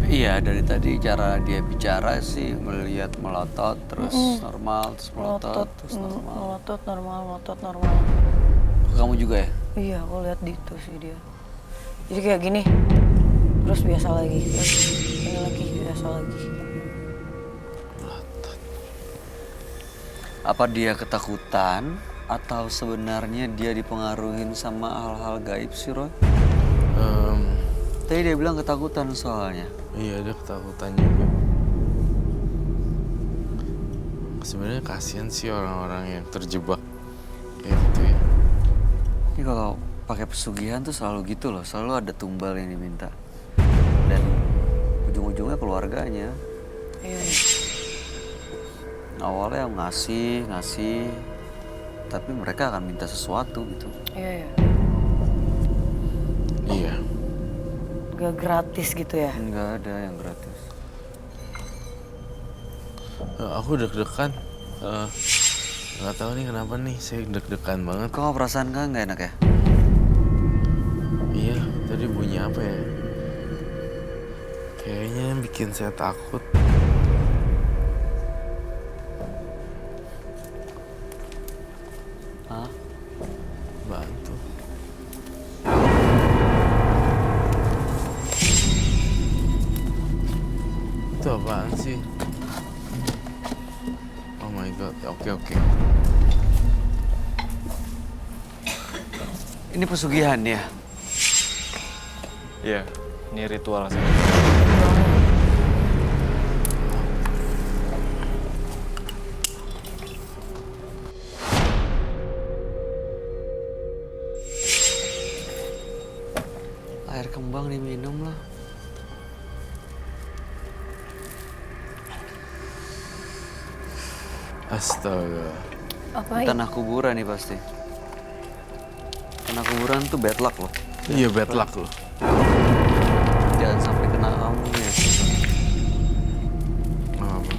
Iya, dari tadi cara dia bicara sih melihat melotot terus normal, terus melotot terus normal. Melotot normal, melotot normal. Kamu juga ya? Iya, aku lihat gitu sih dia. Jadi kayak gini, terus biasa lagi, terus ini lagi, biasa lagi. Melotot. Apa dia ketakutan atau sebenarnya dia dipengaruhin sama hal-hal gaib sih, Roy? Tadi dia bilang ketakutan soalnya. Iya, ada ketakutan juga. Sebenarnya kasihan sih orang-orang yang terjebak kayak gitu ya. Ini kalau pakai pesugihan tuh selalu gitu loh, selalu ada tumbal yang diminta. Dan ujung-ujungnya keluarganya. Iya. Awalnya ngasih, tapi mereka akan minta sesuatu gitu. Iya, iya. Iya. Gak gratis gitu ya? Enggak ada yang gratis. Aku deg-degan. Nggak tahu nih kenapa nih, saya deg-degan banget. Kok perasaan kan nggak enak ya? Iya, tadi bunyi apa ya? Kayaknya yang bikin saya takut. Hah? Bantu. Itu apaan sih? Oh my god, oke. Ini pesugihan ya? Iya, ini ritual sih. Air kembang diminum loh. Astaga. Apa ya? Tanah kuburan nih pasti. Tanah kuburan tuh bad luck loh. Iya, bad luck loh. Jangan sampai kena kamu ya. Apa?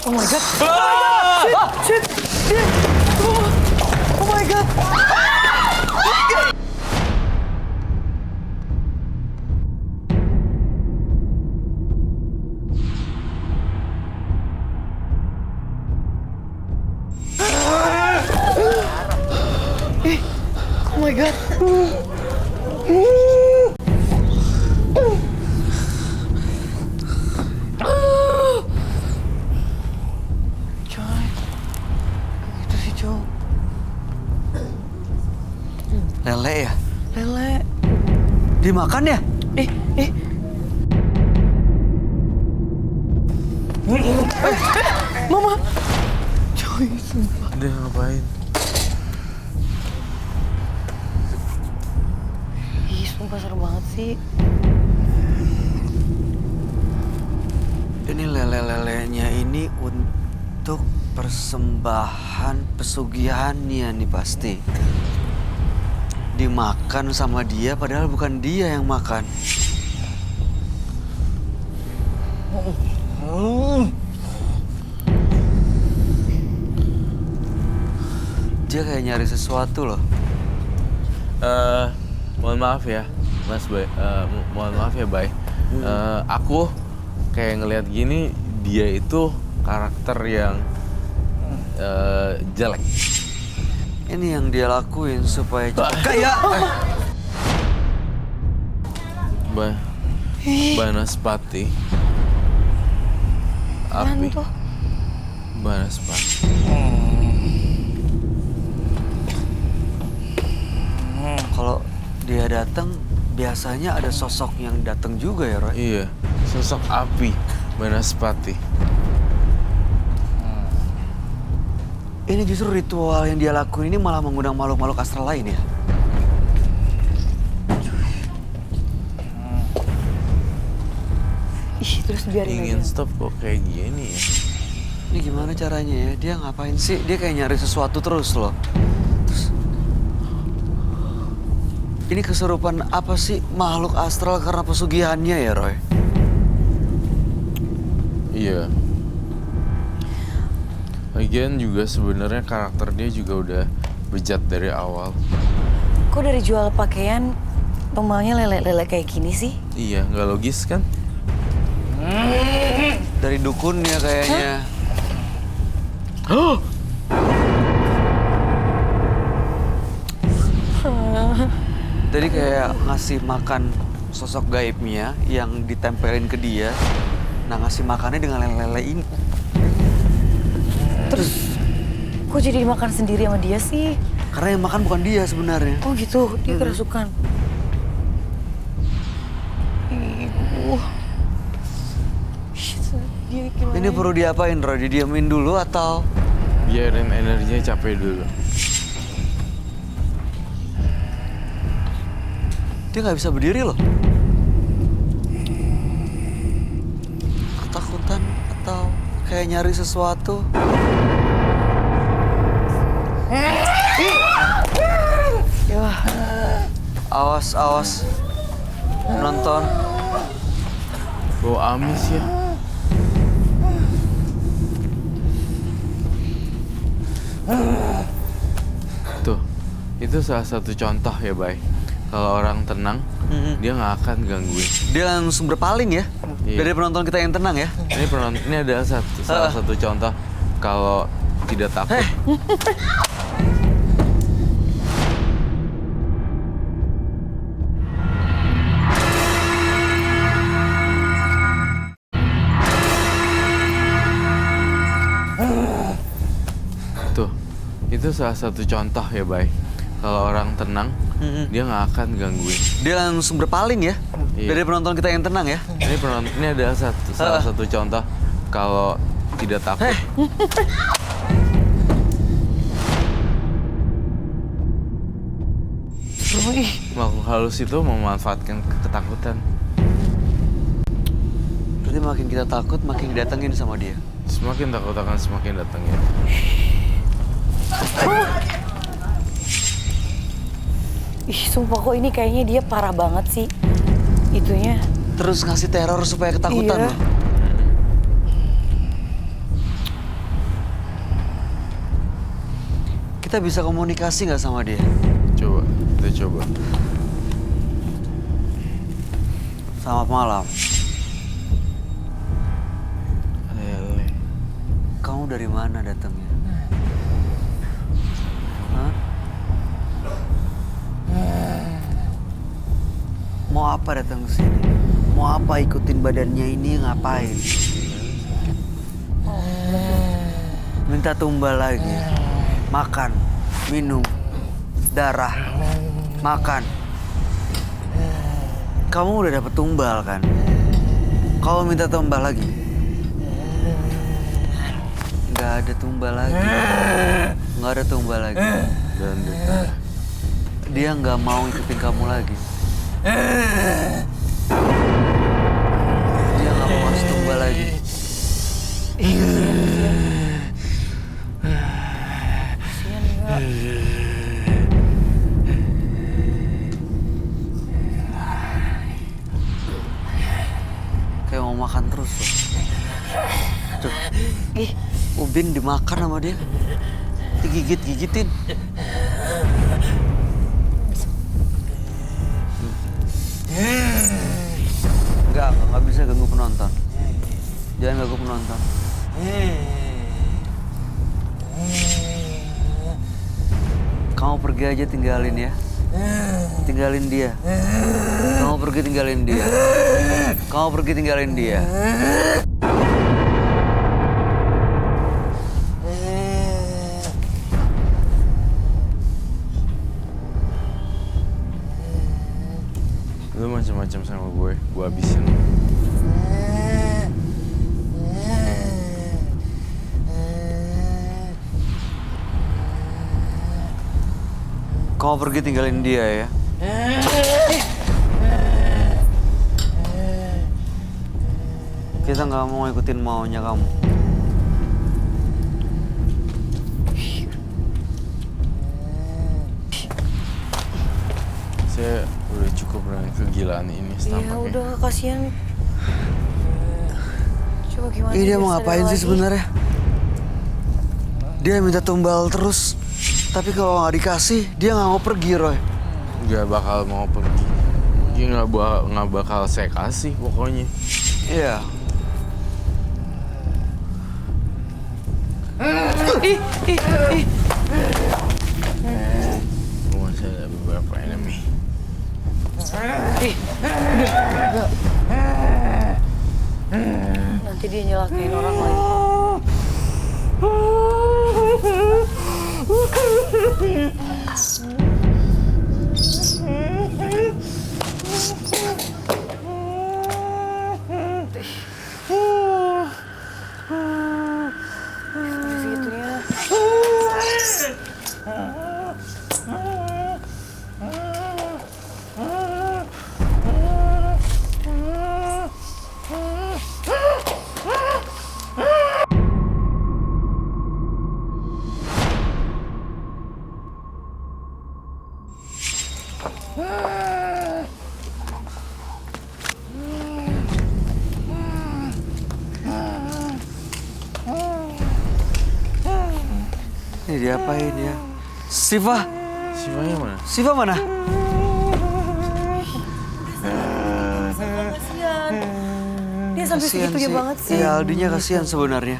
Oh my god. Shit. Dia. Oh my god. Oh my god. Coy. Itu sih, Coy. Lele ya? Lele. Dimakan ya? Eh. Mama. Coy, sumpah. Dia ngapain? Ih, sumpah serem banget sih. Ini lele-lelenya ini untuk persembahan pesugihannya nih pasti. Dimakan sama dia padahal bukan dia yang makan. Dia kayak nyari sesuatu loh. Mohon maaf ya, Mas Bay. Mohon maaf ya, Bay. Aku kayak ngelihat gini, dia itu karakter yang jelek. Ini yang dia lakuin supaya kayak Banaspati. Api. Tuh? Banaspati. kalau dia datang biasanya ada sosok yang datang juga ya, Roy? Iya, sosok api Banaspati. Ini justru ritual yang dia lakuin ini malah mengundang makhluk-makhluk astral lain ya? Ih, terus biarin Ingin aja. stop kok kayak gini ya. Ini gimana caranya ya? Dia ngapain sih? Dia kayak nyari sesuatu terus loh. Terus, ini kesurupan apa sih makhluk astral karena pesugihannya ya, Roy? Iya. Lagian juga sebenarnya karakter dia juga udah bejat dari awal. Kok dari jual pakaian tumbalnya lele-lele kayak gini sih? Iya, nggak logis kan? Dari dukunnya kayaknya. Jadi kayak ngasih makan sosok gaibnya yang ditempelin ke dia. Nah, ngasih makannya dengan lele-lele ini. Terus kok jadi dimakan sendiri sama dia sih? Karena yang makan bukan dia sebenarnya. Oh gitu, dia kerasukan. Ibu. Shit, dia gimana? Ini perlu diapain, Roy? Didiamin dulu atau? Biarin energinya capek dulu. Dia nggak bisa berdiri loh. Ketakutan atau kayak nyari sesuatu. Ya, Awas, awas. Nonton. Bau amis ya. Tuh, itu salah satu contoh ya, Bay. Kalau orang tenang, dia nggak akan gangguin. Dia langsung berpaling ya. Iya. Dari penonton kita yang tenang ya. Ini adalah salah satu contoh kalau tidak takut. Tuh, itu salah satu contoh ya, Bay. Kalau orang tenang, dia nggak akan gangguin. Dia langsung berpaling ya? Iya. Dari penonton kita yang tenang ya? Ini penonton, ini adalah salah satu contoh kalau tidak takut. Makhluk halus itu memanfaatkan ketakutan. Berarti makin kita takut, makin didatengin sama dia. Semakin takut akan semakin datangnya. Ih, sumpah kok ini kayaknya dia parah banget sih. Itunya. Terus ngasih teror supaya ketakutan Iya. loh. Kita bisa komunikasi nggak sama dia? Coba, kita coba. Selamat malam. Lele. Kamu dari mana datangnya? Hah? Mau apa datang ke sini? Mau apa ikutin badannya ini ngapain? Minta tumbal lagi. Makan, minum, darah, makan. Kamu udah dapet tumbal kan? Kamu minta tumbal lagi? Nggak ada tumbal lagi. Nggak ada tumbal lagi. Dan Dia nggak mau ikutin kamu lagi. Dia nggak mau ngasih tumbal lagi. Kayak mau makan terus loh. Tuh. Ubin dimakan sama dia. Digigit-gigitin. Nggak bisa ganggu penonton. Jangan ganggu penonton. Kamu pergi aja tinggalin ya. Tinggalin dia. Kamu pergi tinggalin dia. Kamu pergi tinggalin dia. lu macam-macam sama gue habisin. Kamu pergi tinggalin dia ya. Kita nggak mau ikutin maunya kamu. Saya udah cukup dengan kegilaan ini Ya setampaknya. udah, kasihan. Coba gimana? Ini dia biar mau sadar ngapain sih lagi? sebenarnya? Dia minta tumbal terus. Tapi kalau nggak dikasih, dia nggak mau pergi, Roy. Nggak bakal mau pergi. Dia nggak bakal saya kasih pokoknya. Iya. Rumah saya ada beberapa enemy. Nanti dia nyelakain orang lagi. Segitunya. Ini diapain ya? Siva, Sifanya mana? Siva mana? Dia sampai Kasihan segitunya banget sih. Iya, Aldinya kasihan sebenarnya.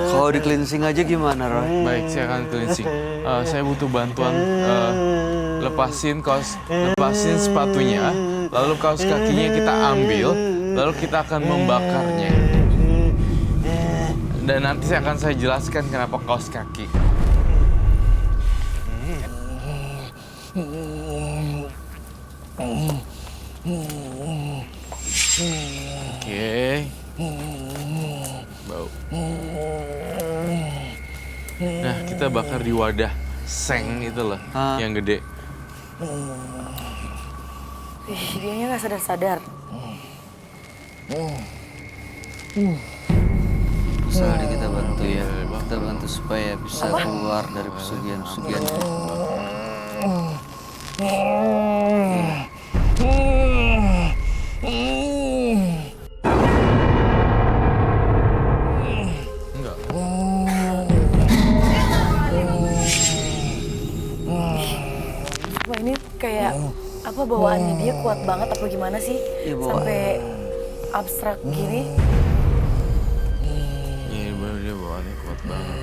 Kalau di cleansing aja gimana, Roy? Baik, saya akan cleansing. Saya butuh bantuan lepasin sepatunya, lalu kaos kakinya kita ambil, lalu kita akan membakarnya. Dan nanti akan saya jelaskan kenapa kaos kaki. Oke. Bau. Nah, kita bakar di wadah seng itu loh, yang gede. Ih, dianya nggak sadar-sadar. Sehari kita bantu ya. Kita bantu supaya bisa keluar dari pesugihan-pesugihan. Enggak. Wah, ini kayak apa bawaannya dia kuat banget apa gimana sih? Iya, bawaan. Sampai abstrak gini. Iya, bener dia bawaannya kuat banget.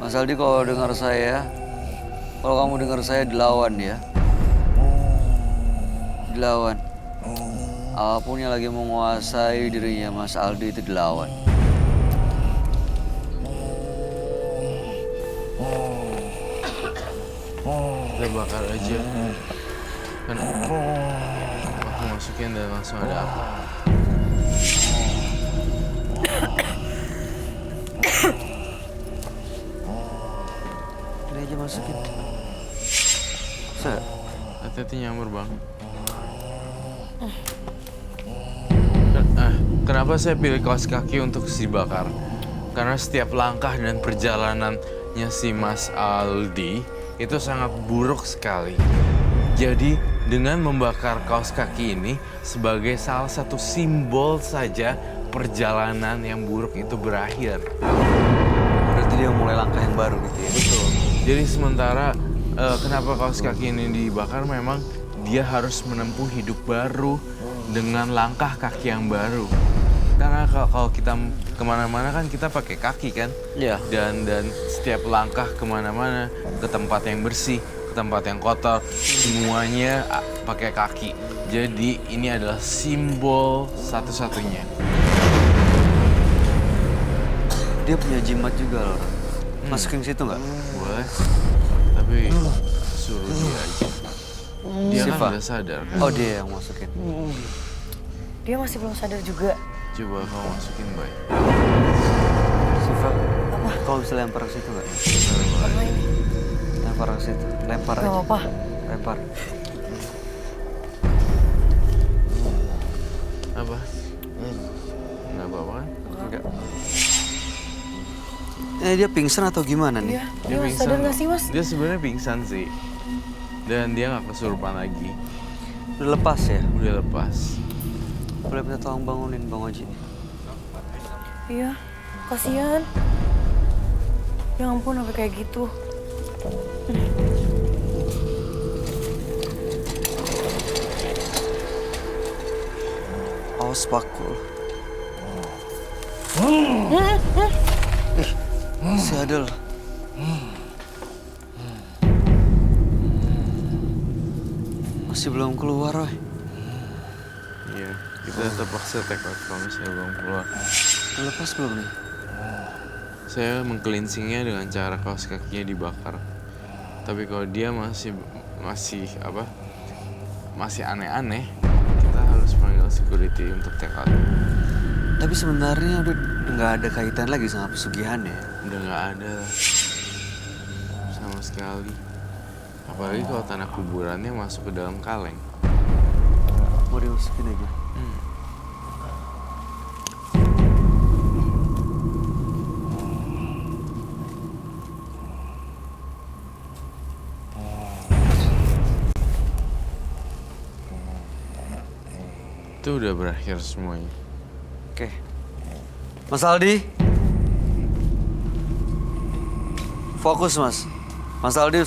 Mas Aldi kalau dengar saya, kalau kamu dengar saya dilawan ya. Dilawan. Apapun yang lagi menguasai dirinya Mas Aldi itu dilawan. Kita bakar aja. Kan aku masukin dan langsung ada apa. Ini aja masukin. Saya. Hati-hati nyamur bang. Kenapa saya pilih kaos kaki untuk dibakar? Karena setiap langkah dan perjalanannya si Mas Aldi itu sangat buruk sekali. Jadi dengan membakar kaos kaki ini sebagai salah satu simbol saja perjalanan yang buruk itu berakhir. Berarti dia mulai langkah yang baru gitu ya? Betul. Jadi sementara kenapa kaos kaki ini dibakar memang dia harus menempuh hidup baru dengan langkah kaki yang baru. Karena kalau kita kemana-mana kan kita pakai kaki kan? Iya. Dan setiap langkah kemana-mana ke tempat yang bersih, ke tempat yang kotor, semuanya pakai kaki. Jadi ini adalah simbol satu-satunya. Dia punya jimat juga loh. Masukin situ nggak? Boleh, tapi suruh dia aja. Dia Siva? kan udah sadar kan? Oh dia yang masukin. Dia masih belum sadar juga. Coba kau masukin baik. Siva, kau bisa lempar ke situ nggak? Apa ini? Lempar ke situ, lempar Gak aja. apa-apa. Lempar. Apa? Nggak apa-apa kan? Enggak. Dia pingsan atau gimana nih? Iya, dia masih sadar nggak sih mas? Dia sebenarnya pingsan sih. Dan dia nggak kesurupan lagi. Udah lepas ya? Udah lepas. Boleh minta tolong bangunin Bang Oji? Iya, kasihan. Ya ampun sampai kayak gitu. Awas pakul. Si Adel. Masih belum keluar, Roy. Iya, kita terpaksa take out kalau misalnya belum keluar. Udah lepas belum nih? Saya mengcleansingnya dengan cara kaos kakinya dibakar. Tapi kalau dia masih aneh-aneh, kita harus panggil security untuk take out. Tapi sebenarnya udah nggak ada kaitan lagi sama pesugihan ya. Udah nggak ada sama sekali. Apalagi kalau tanah kuburannya masuk ke dalam kaleng. Mau dimasukin aja. Itu udah berakhir semuanya. Oke. Mas Aldi. Fokus, Mas. Mas Aldi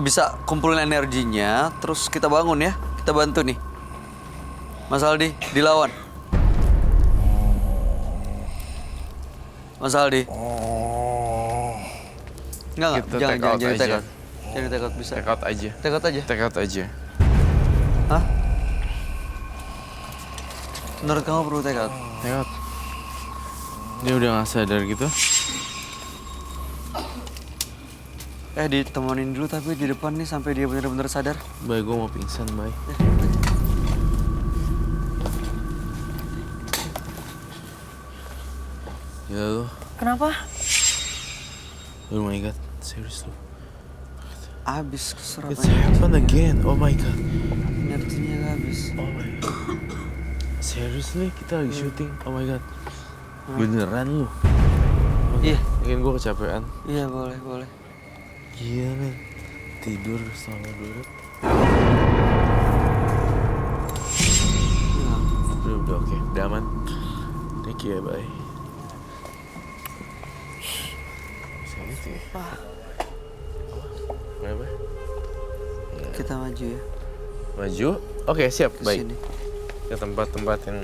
bisa kumpulin energinya, terus kita bangun ya. Kita bantu nih. Mas Aldi, dilawan. Mas Aldi. Enggak, Kita jangan take out take aja. out. Jadi take out bisa. Take out aja. Take out aja. Take out aja. Hah? Menurut kamu perlu take out? Take out. Dia udah nggak sadar gitu. Ditemenin dulu tapi di depan nih sampai dia benar-benar sadar. Baik, gue mau pingsan, baik. Ya lu. Kenapa? Oh my god, serius lu. Abis keserap It's happened again, oh my god. energinya habis. Oh my god. Seriously, kita lagi syuting, oh my god. Beneran lu? Iya. Mungkin gue kecapean. Iya boleh. Gila men, tidur selama 2 menit. Udah oke, udah aman. Thank you ya, bye. Serius ya? Kenapa? Kita maju ya. Maju? Oke, siap, Ke baik. sini. Ke tempat-tempat yang...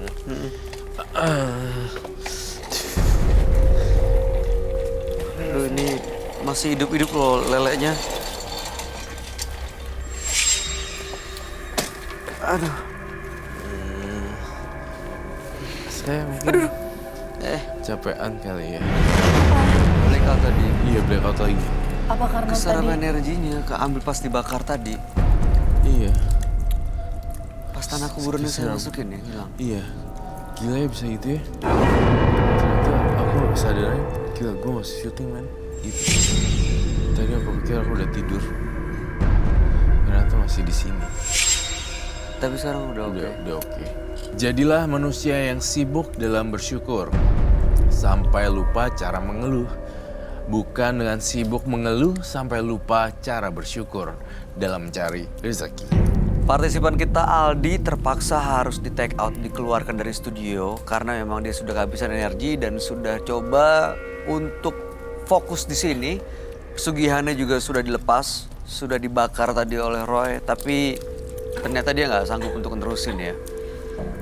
Aduh ini masih hidup-hidup loh leleknya. Aduh. Saya mungkin... capean kali ya. Blackout tadi. Iya, blackout lagi. Apa karena Keserap tadi? energinya, keambil pas dibakar tadi. Iya. Pas tanah kuburannya saya Keserap. masukin ya, hilang. Iya, gila ya bisa gitu ya. Ternyata aku sadarnya, gila gue masih syuting man. Gitu. Tadi aku pikir aku udah tidur. Ternyata masih di sini. Tapi sekarang udah oke. Udah oke. Jadilah manusia yang sibuk dalam bersyukur. Sampai lupa cara mengeluh. Bukan dengan sibuk mengeluh sampai lupa cara bersyukur dalam mencari rezeki. Partisipan kita Aldi terpaksa harus di take out, dikeluarkan dari studio karena memang dia sudah kehabisan energi dan sudah coba untuk fokus di sini. Pesugihannya juga sudah dilepas, sudah dibakar tadi oleh Roy, tapi ternyata dia nggak sanggup untuk nerusin ya.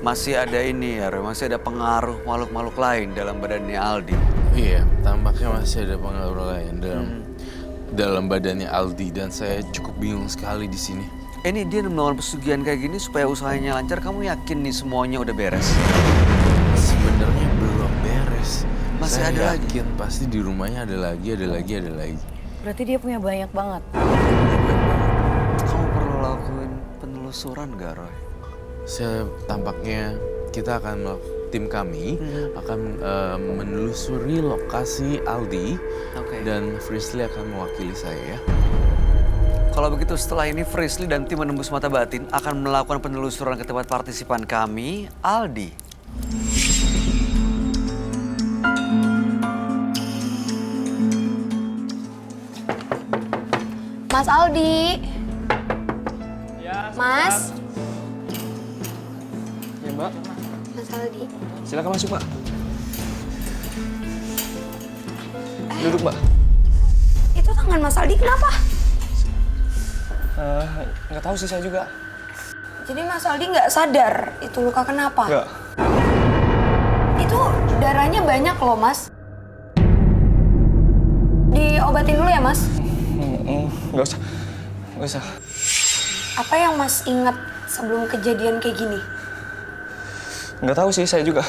Masih ada ini ya Roy, masih ada pengaruh makhluk-makhluk lain dalam badannya Aldi. Iya, tampaknya masih ada pengaruh lain dalam badannya Aldi dan saya cukup bingung sekali di sini. Ini dia melawan pesugihan kayak gini supaya usahanya lancar. Kamu yakin nih semuanya udah beres? Sebenarnya belum beres. Masih Saya ada lagi? yakin pasti di rumahnya ada lagi. Berarti dia punya banyak banget. Kamu perlu lakuin penelusuran gak Roy? Tampaknya kita akan tim kami akan menelusuri lokasi Aldi Oke. dan Frisley akan mewakili saya ya. Kalau begitu setelah ini Frisley dan tim menembus mata batin akan melakukan penelusuran ke tempat partisipan kami, Aldi. Mas Aldi. Mas. Ya Mbak, Mas Aldi. silakan masuk Mbak. Duduk Mbak. Itu tangan Mas Aldi kenapa? Nggak tahu sih saya juga. Jadi Mas Aldi nggak sadar itu luka kenapa? Nggak. Itu darahnya banyak loh Mas. Diobatin dulu ya Mas. Nggak usah. Nggak usah. Apa yang Mas ingat sebelum kejadian kayak gini? Nggak tahu sih saya juga.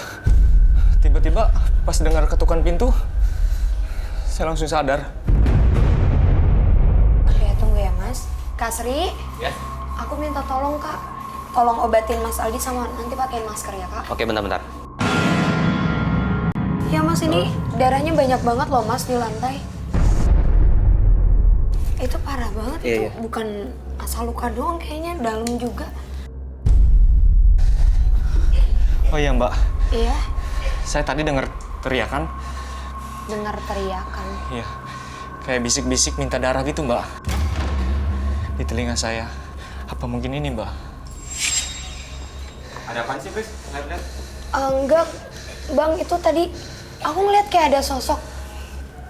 Tiba-tiba pas dengar ketukan pintu, saya langsung sadar. Oke, tunggu ya Mas. Kak Sri, Ya. aku minta tolong Kak. Tolong obatin Mas Aldi sama nanti pakein masker ya Kak. Oke, bentar-bentar. Ya Mas, ini darahnya banyak banget loh Mas di lantai. Itu parah banget, Iya, itu iya. bukan asal luka doang kayaknya, dalam juga. Oh iya Mbak, Iya, saya tadi dengar teriakan. dengar teriakan. Iya, kayak bisik-bisik minta darah gitu Mbak. Di telinga saya. Apa mungkin ini Mbak? Ada apaan sih, Fris? Lihat-lihat. Enggak, Bang, itu tadi aku ngeliat kayak ada sosok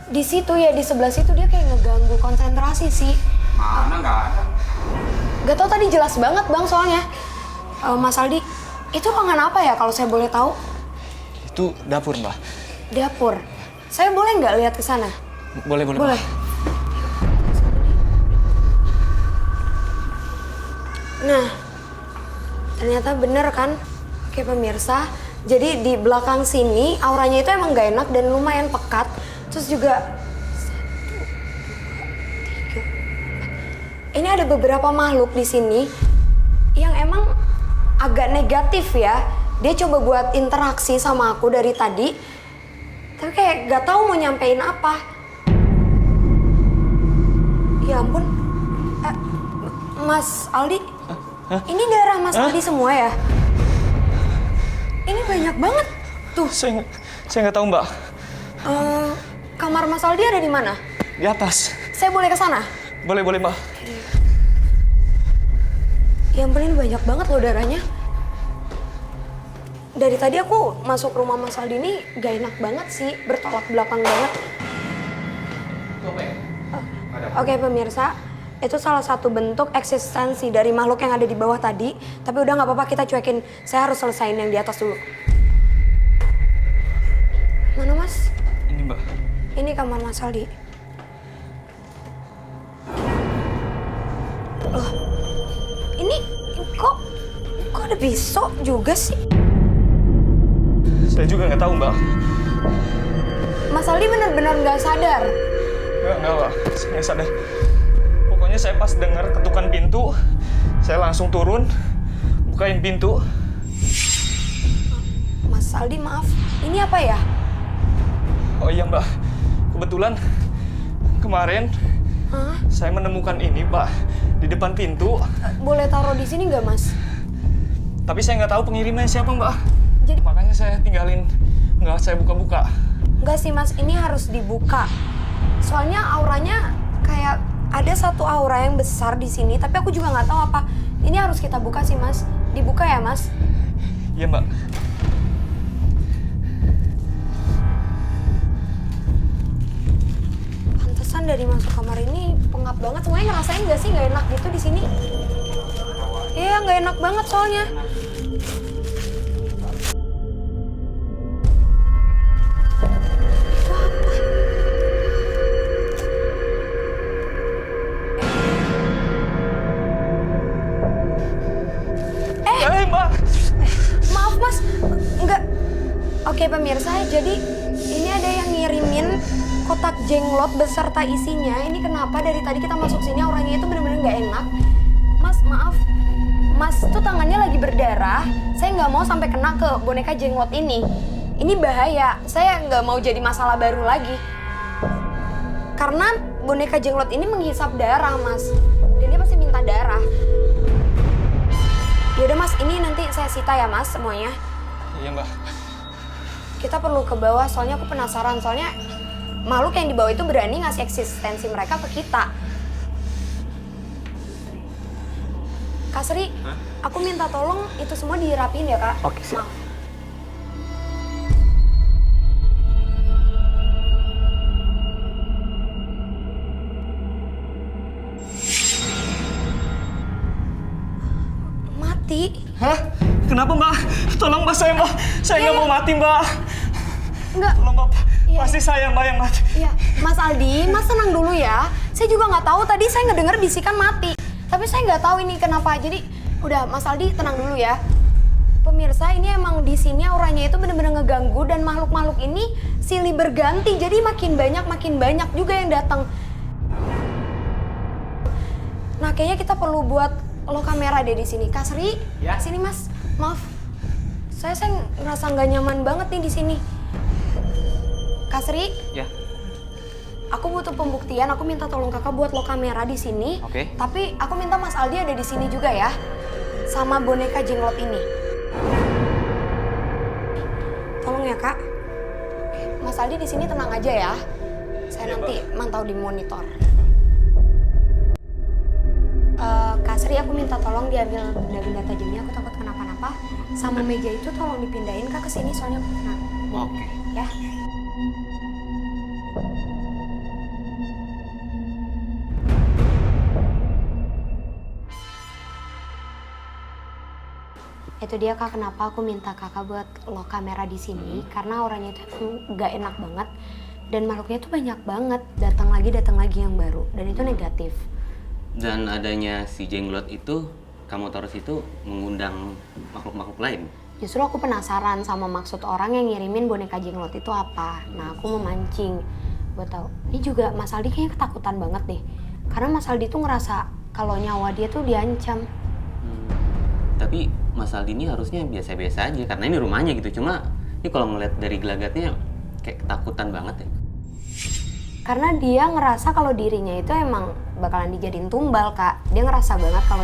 di situ ya, di sebelah situ dia kayak ngeganggu konsentrasi sih. Mana nggak ada? Gak tau tadi jelas banget Bang soalnya. Mas Aldi, itu ruangan apa ya kalau saya boleh tahu? Itu dapur Mbak. Dapur. Saya boleh nggak lihat ke sana? Boleh, boleh. Boleh. Mbak. Nah, ternyata bener kan? Oke pemirsa, jadi di belakang sini auranya itu emang gak enak dan lumayan pekat. Terus juga ini ada beberapa makhluk di sini yang emang agak negatif ya. Dia coba buat interaksi sama aku dari tadi, tapi kayak gak tahu mau nyampein apa. Ya ampun, Mas Aldi, ini daerah Mas Aldi semua ya? Ini banyak banget tuh. Saya nggak tahu, Mbak. Kamar Mas Aldi ada di mana? Di atas. Saya boleh ke sana? Boleh, Mbak. Ya ampun, ini banyak banget loh darahnya. Dari tadi aku masuk rumah Mas Aldi ini gak enak banget sih, bertolak belakang banget. Oke pemirsa, itu salah satu bentuk eksistensi dari makhluk yang ada di bawah tadi. Tapi udah gak apa-apa, kita cuekin. Saya harus selesain yang di atas dulu. Mana Mas? Ini, Mbak. Ini kamar Mas Aldi. Loh, ini kok ada pisau juga sih? Saya juga nggak tahu, Mbak. Mas Aldi benar-benar nggak sadar? Nggak, Mbak. Saya nggak sadar. Pokoknya saya pas dengar ketukan pintu, saya langsung turun, bukain pintu. Mas Aldi, maaf. Ini apa ya? Oh iya, Mbak. Kebetulan kemarin saya menemukan ini, Pak, di depan pintu. Boleh taruh di sini nggak, Mas? Tapi saya nggak tahu pengirimnya siapa, Mbak. Jadi Makanya saya tinggalin, nggak saya buka-buka. nggak sih, Mas. Ini harus dibuka. Soalnya auranya kayak ada satu aura yang besar di sini, tapi aku juga nggak tahu apa. Ini harus kita buka sih, Mas. Dibuka ya, Mas? Iya, Mbak. Pantesan dari masuk kamar ini pengap banget. Semuanya ngerasain nggak sih nggak enak gitu di sini? Iya, nggak enak banget soalnya. Mbak. Maaf Mas, enggak. Oke pemirsa, jadi ini ada yang ngirimin kotak jenglot beserta isinya. Ini kenapa dari tadi kita masuk sini auranya itu bener-bener nggak enak. Mas, maaf. Mas tuh tangannya lagi berdarah. Saya nggak mau sampai kena ke boneka jenglot ini. Ini bahaya. Saya nggak mau jadi masalah baru lagi. Karena boneka jenglot ini menghisap darah, Mas. Dan dia pasti minta darah. Yaudah Mas, ini nanti saya sita ya Mas semuanya. Iya, Mbak. Kita perlu ke bawah, soalnya aku penasaran. Soalnya makhluk yang di bawah itu berani ngasih eksistensi mereka ke kita. Kak Sri, aku minta tolong itu semua dirapiin ya Kak. Oke, siap. Maaf. Mati? Hah? Kenapa, Mbak? Tolong, Mbak, saya, Mbak. Saya nggak mau mati, Mbak. Enggak. Tolong, Mbak. Iya. Pasti saya, Mbak, yang mati. Iya, Mas Aldi, Mas tenang dulu ya. Saya juga nggak tahu, tadi saya ngedenger bisikan mati. Tapi saya nggak tahu ini kenapa. Jadi, udah Mas Aldi tenang dulu ya. Pemirsa, ini emang di sini auranya itu bener-bener ngeganggu dan makhluk-makhluk ini silih berganti. Jadi makin banyak juga yang datang. Nah, kayaknya kita perlu buat kamera deh di sini. Kak Sri, Ya. sini Mas. Maaf, saya ngerasa nggak nyaman banget nih di sini. Kak Sri, Ya. aku butuh pembuktian. Aku minta tolong kakak buat kamera di sini. Oke. Tapi aku minta Mas Aldi ada di sini juga ya, sama boneka jenglot ini. Tolong ya kak. Mas Aldi di sini tenang aja ya. Saya nanti mantau di monitor. Kak Sri, aku minta tolong diambil benda-benda tajamnya. Aku takut kenapa-napa. Sama meja itu tolong dipindahin kak ke sini soalnya aku kena. Oke. Ya. Itu dia kak, kenapa aku minta kakak buat kamera di sini, karena auranya itu nggak enak banget dan makhluknya itu banyak banget, datang lagi yang baru dan itu negatif. Dan adanya si jenglot itu kamu taruh situ mengundang makhluk-makhluk lain? Justru aku penasaran sama maksud orang yang ngirimin boneka jenglot itu apa. Nah, aku memancing buat tahu. Ini juga Mas Aldi kayaknya ketakutan banget deh. Karena Mas Aldi tuh ngerasa kalau nyawa dia tuh diancam. Tapi Mas Aldi ini harusnya biasa-biasa aja karena ini rumahnya gitu. Cuma ini kalau ngeliat dari gelagatnya kayak ketakutan banget ya. Karena dia ngerasa kalau dirinya itu emang bakalan dijadiin tumbal, Kak. Dia ngerasa banget kalau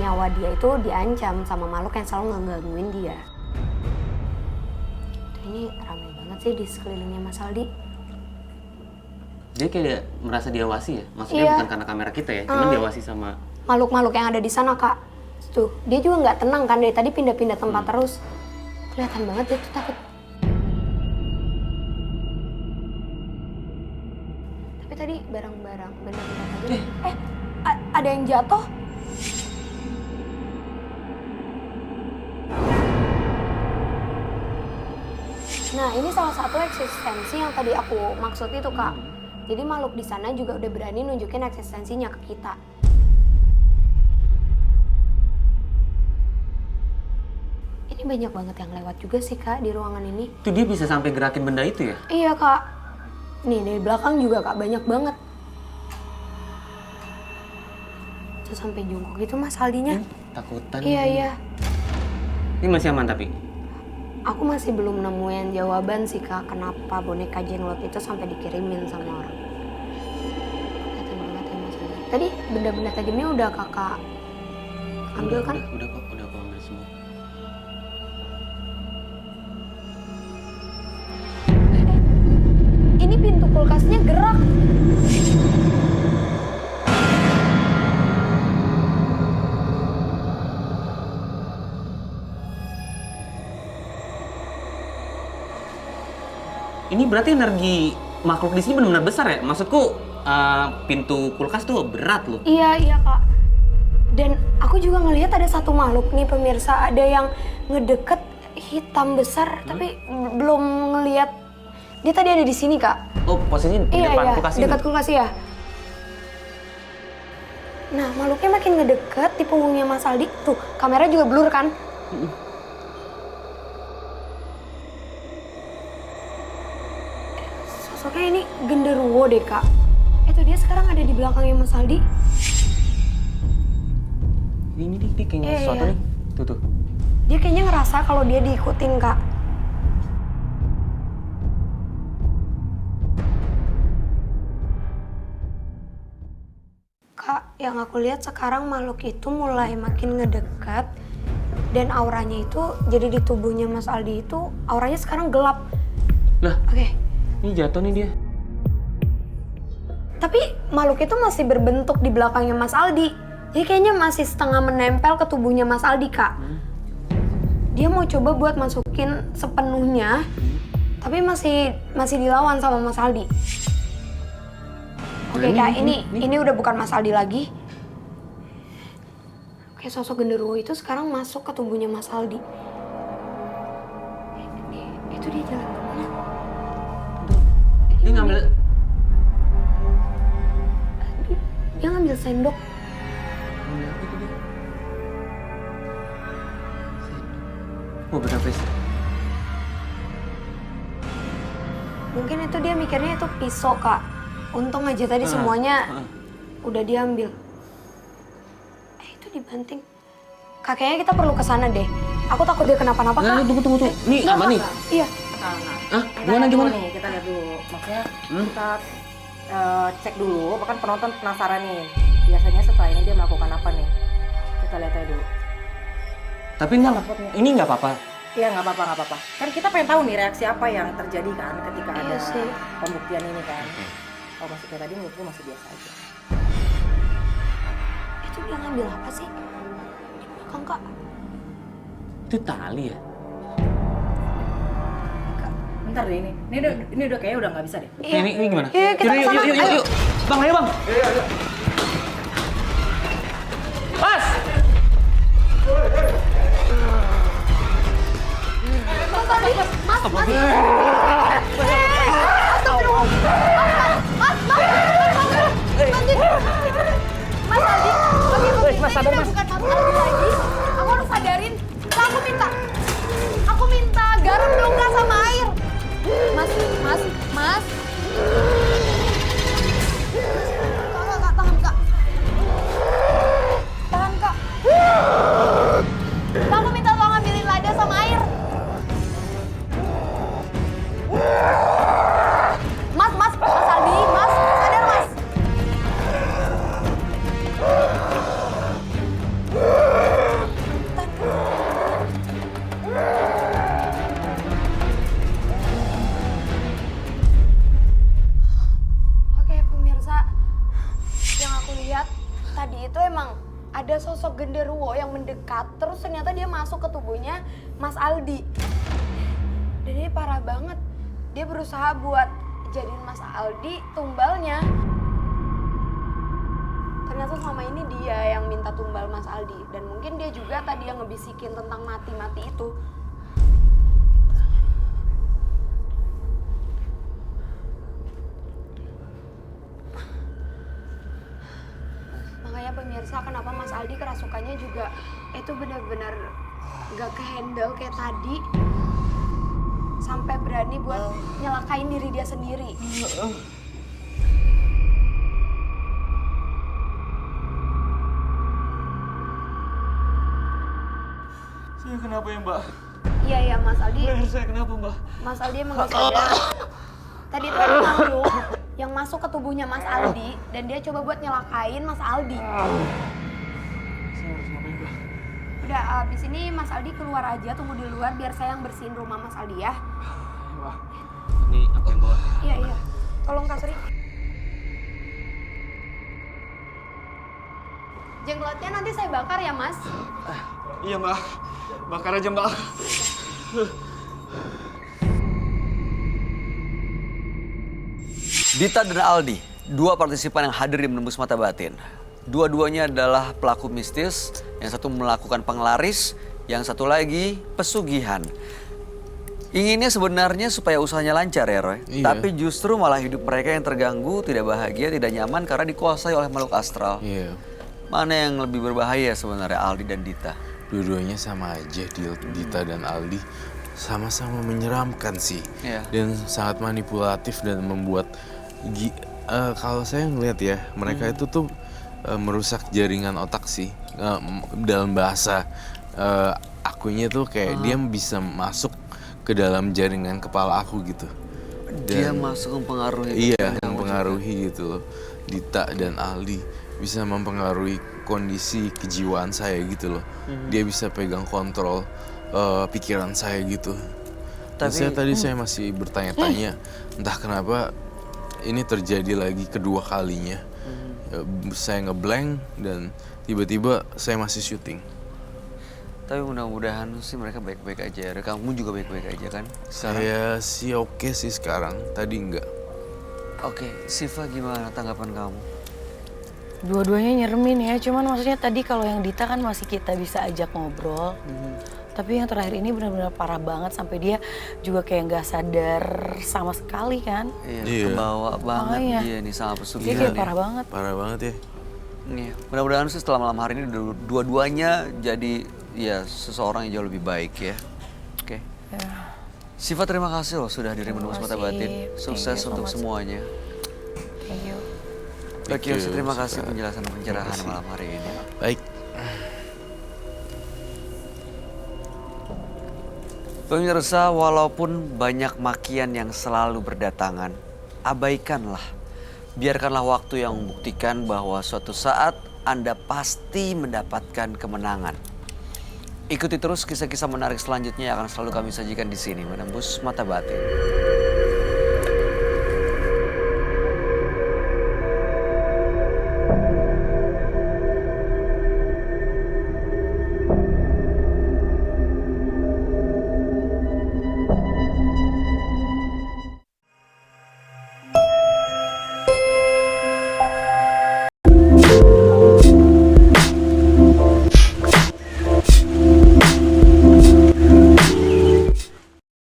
nyawa dia itu diancam sama makhluk yang selalu ngegangguin dia. Ini ramai banget sih di sekelilingnya Mas Aldi. Dia kayak merasa diawasi ya? Maksudnya Iya. bukan karena kamera kita ya, cuma diawasi sama... Makhluk-makhluk yang ada di sana, Kak. Tuh, dia juga nggak tenang kan, dari tadi pindah-pindah tempat terus. Kelihatan banget dia tuh takut. Tapi tadi barang-barang, benda-benda aja. Ada yang jatuh. Nah, ini salah satu eksistensi yang tadi aku maksud itu, Kak. Jadi makhluk di sana juga udah berani nunjukin eksistensinya ke kita. Ini banyak banget yang lewat juga sih, Kak, di ruangan ini. Itu dia bisa sampai gerakin benda itu ya? Iya, Kak. Nih, dari belakang juga, Kak, banyak banget. Terus sampai jongkok gitu, Mas Aldinya. Takutan. Iya. Ini masih aman tapi? Aku masih belum nemuin jawaban sih, Kak, kenapa boneka jenglot itu sampai dikirimin sama orang. Kelihatan banget ya, Mas Aldi. Tadi benda-benda tajamnya udah Kakak ambil kan? Udah kok, udah aku ambil semua. Ini pintu kulkasnya gerak. Ini berarti energi makhluk di sini benar-benar besar ya? Maksudku pintu kulkas tuh berat loh. Iya, Kak. Dan aku juga ngelihat ada satu makhluk nih pemirsa, ada yang ngedeket hitam besar, tapi belum ngelihat. Dia tadi ada di sini, Kak. Oh, posisinya di depan kulkas ini? Dekat kulkas ya. Nah, makhluknya makin ngedeket di punggungnya Mas Aldi. Tuh, kamera juga blur kan? Sosoknya ini genderuwo deh, Kak. Itu dia sekarang ada di belakangnya Mas Aldi. Ini dia kayaknya sesuatu nih. Tuh. Dia kayaknya ngerasa kalau dia diikutin, Kak. Kak, yang aku lihat sekarang makhluk itu mulai makin ngedekat. Dan auranya itu, jadi di tubuhnya Mas Aldi itu, auranya sekarang gelap. Lah, Oke. Ini jatuh nih dia. Tapi makhluk itu masih berbentuk di belakangnya Mas Aldi. Jadi kayaknya masih setengah menempel ke tubuhnya Mas Aldi, Kak. Dia mau coba buat masukin sepenuhnya, tapi masih dilawan sama Mas Aldi. Oke, Kak, ini udah bukan Mas Aldi lagi. Oke, sosok genderuwo itu sekarang masuk ke tubuhnya Mas Aldi. Itu dia jalan kemana? Dia ngambil... Dia ngambil sendok. Oh, benar, Pris. Mungkin itu dia mikirnya itu pisau, Kak. Untung aja tadi semuanya udah diambil. Itu dibanting. Kak, kayaknya kita perlu ke sana deh. Aku takut dia kenapa-napa, Kak. Tunggu. Nih, aman nih? Iya. Hah? Gimana? Nih, kita lihat dulu. Maksudnya kita cek dulu, bahkan penonton penasaran nih. Biasanya setelah ini dia melakukan apa nih? Kita lihat aja dulu. Tapi ini nggak apa-apa. Iya, nggak apa-apa. Kan kita pengen tahu nih reaksi apa yang terjadi kan ketika ada pembuktian ini kan. Kalau masih kayak tadi menurutku masih biasa aja. Itu dia ngambil apa sih? Kang, Kak. Itu tali ya? Bentar deh ini udah kayaknya udah nggak bisa deh. Iya. Ini gimana? Iya, kita kesana. Yuk. Bang, ayo Bang. Mas! Mas Aldi, Mas, sabar, Mas. bukan Mas Aldi lagi. Aku harus sadarin. Kak, aku minta garam dong Kak sama air. Mas. Kak, tahan Kak. Tahan Kak. Kak, aku minta tolong ambilin lada sama air. Mas Aldi, Mas, sadar Mas. Oke pemirsa, yang aku lihat tadi itu emang ada sosok genderuwo yang mendekat, terus ternyata dia masuk ke tubuhnya Mas Aldi. Dan ini parah banget, dia berusaha buat jadiin Mas Aldi tumbalnya. Ternyata selama ini dia yang minta tumbal Mas Aldi. Dan mungkin dia juga tadi yang ngebisikin tentang mati-mati itu. Makanya pemirsa, kenapa Mas Aldi kerasukannya juga itu benar-benar gak kehandle kayak tadi. Sampai berani buat nyelakain diri dia sendiri. Saya kenapa ya, Mbak? Iya, Mas Aldi. Leher saya kenapa, Mbak? Mas Aldi emang gak sadar. Tadi itu ada makhluk yang masuk ke tubuhnya Mas Aldi dan dia coba buat nyelakain Mas Aldi. Saya harus ngapain, Mbak? Udah, abis ini Mas Aldi keluar aja, tunggu di luar biar saya yang bersihin rumah Mas Aldi ya. Mbak. Ini aku yang bawa. Iya. Tolong Kak Sri. Jenglotnya nanti saya bakar ya, Mas. Iya, Mbak. Bakar aja, Mbak. Dita dan Aldi, dua partisipan yang hadir di Menembus Mata Batin. Dua-duanya adalah pelaku mistis, yang satu melakukan penglaris, yang satu lagi pesugihan. Inginnya sebenarnya supaya usahanya lancar ya Roy, tapi justru malah hidup mereka yang terganggu, tidak bahagia, tidak nyaman karena dikuasai oleh makhluk astral. Iya. Mana yang lebih berbahaya sebenarnya, Aldi dan Dita? Dua-duanya sama aja, Dita dan Aldi. Sama-sama menyeramkan sih. Iya. Dan sangat manipulatif dan membuat... kalau saya ngeliat ya, mereka itu tuh merusak jaringan otak sih. Dalam bahasa akunya tuh kayak dia bisa masuk ke dalam jaringan kepala aku gitu. Dia masuk mempengaruhi. Iya, mempengaruhi gitu loh. Dita dan Aldi bisa mempengaruhi kondisi kejiwaan saya gitu loh. Dia bisa pegang kontrol pikiran saya gitu. Tapi saya masih bertanya-tanya, entah kenapa ini terjadi lagi kedua kalinya. Saya ngeblank dan tiba-tiba saya masih syuting. Tapi mudah-mudahan sih mereka baik-baik aja. Kamu juga baik-baik aja kan? Saya sih oke sih sekarang, tadi enggak. Oke, Siva gimana tanggapan kamu? Dua-duanya nyeremin ya, cuman maksudnya tadi kalau yang Dita kan masih kita bisa ajak ngobrol. Tapi yang terakhir ini benar-benar parah banget sampai dia juga kayak nggak sadar sama sekali kan. Iya, kebawa banget dia nih sama pesugihan. Dia kayak parah banget. Parah banget ya. Iya, mudah-mudahan sih setelah malam hari ini dua-duanya jadi ya seseorang yang jauh lebih baik ya. Oke. Ya. Siva terima kasih loh sudah hadir di Menembus Mata Batin. Sukses untuk semuanya. Thank you. Thank you, terima kasih penjelasan dan pencerahan malam hari ini. Baik. Pemirsa, walaupun banyak makian yang selalu berdatangan, abaikanlah. Biarkanlah waktu yang membuktikan bahwa suatu saat Anda pasti mendapatkan kemenangan. Ikuti terus kisah-kisah menarik selanjutnya yang akan selalu kami sajikan di sini, Menembus Mata Batin.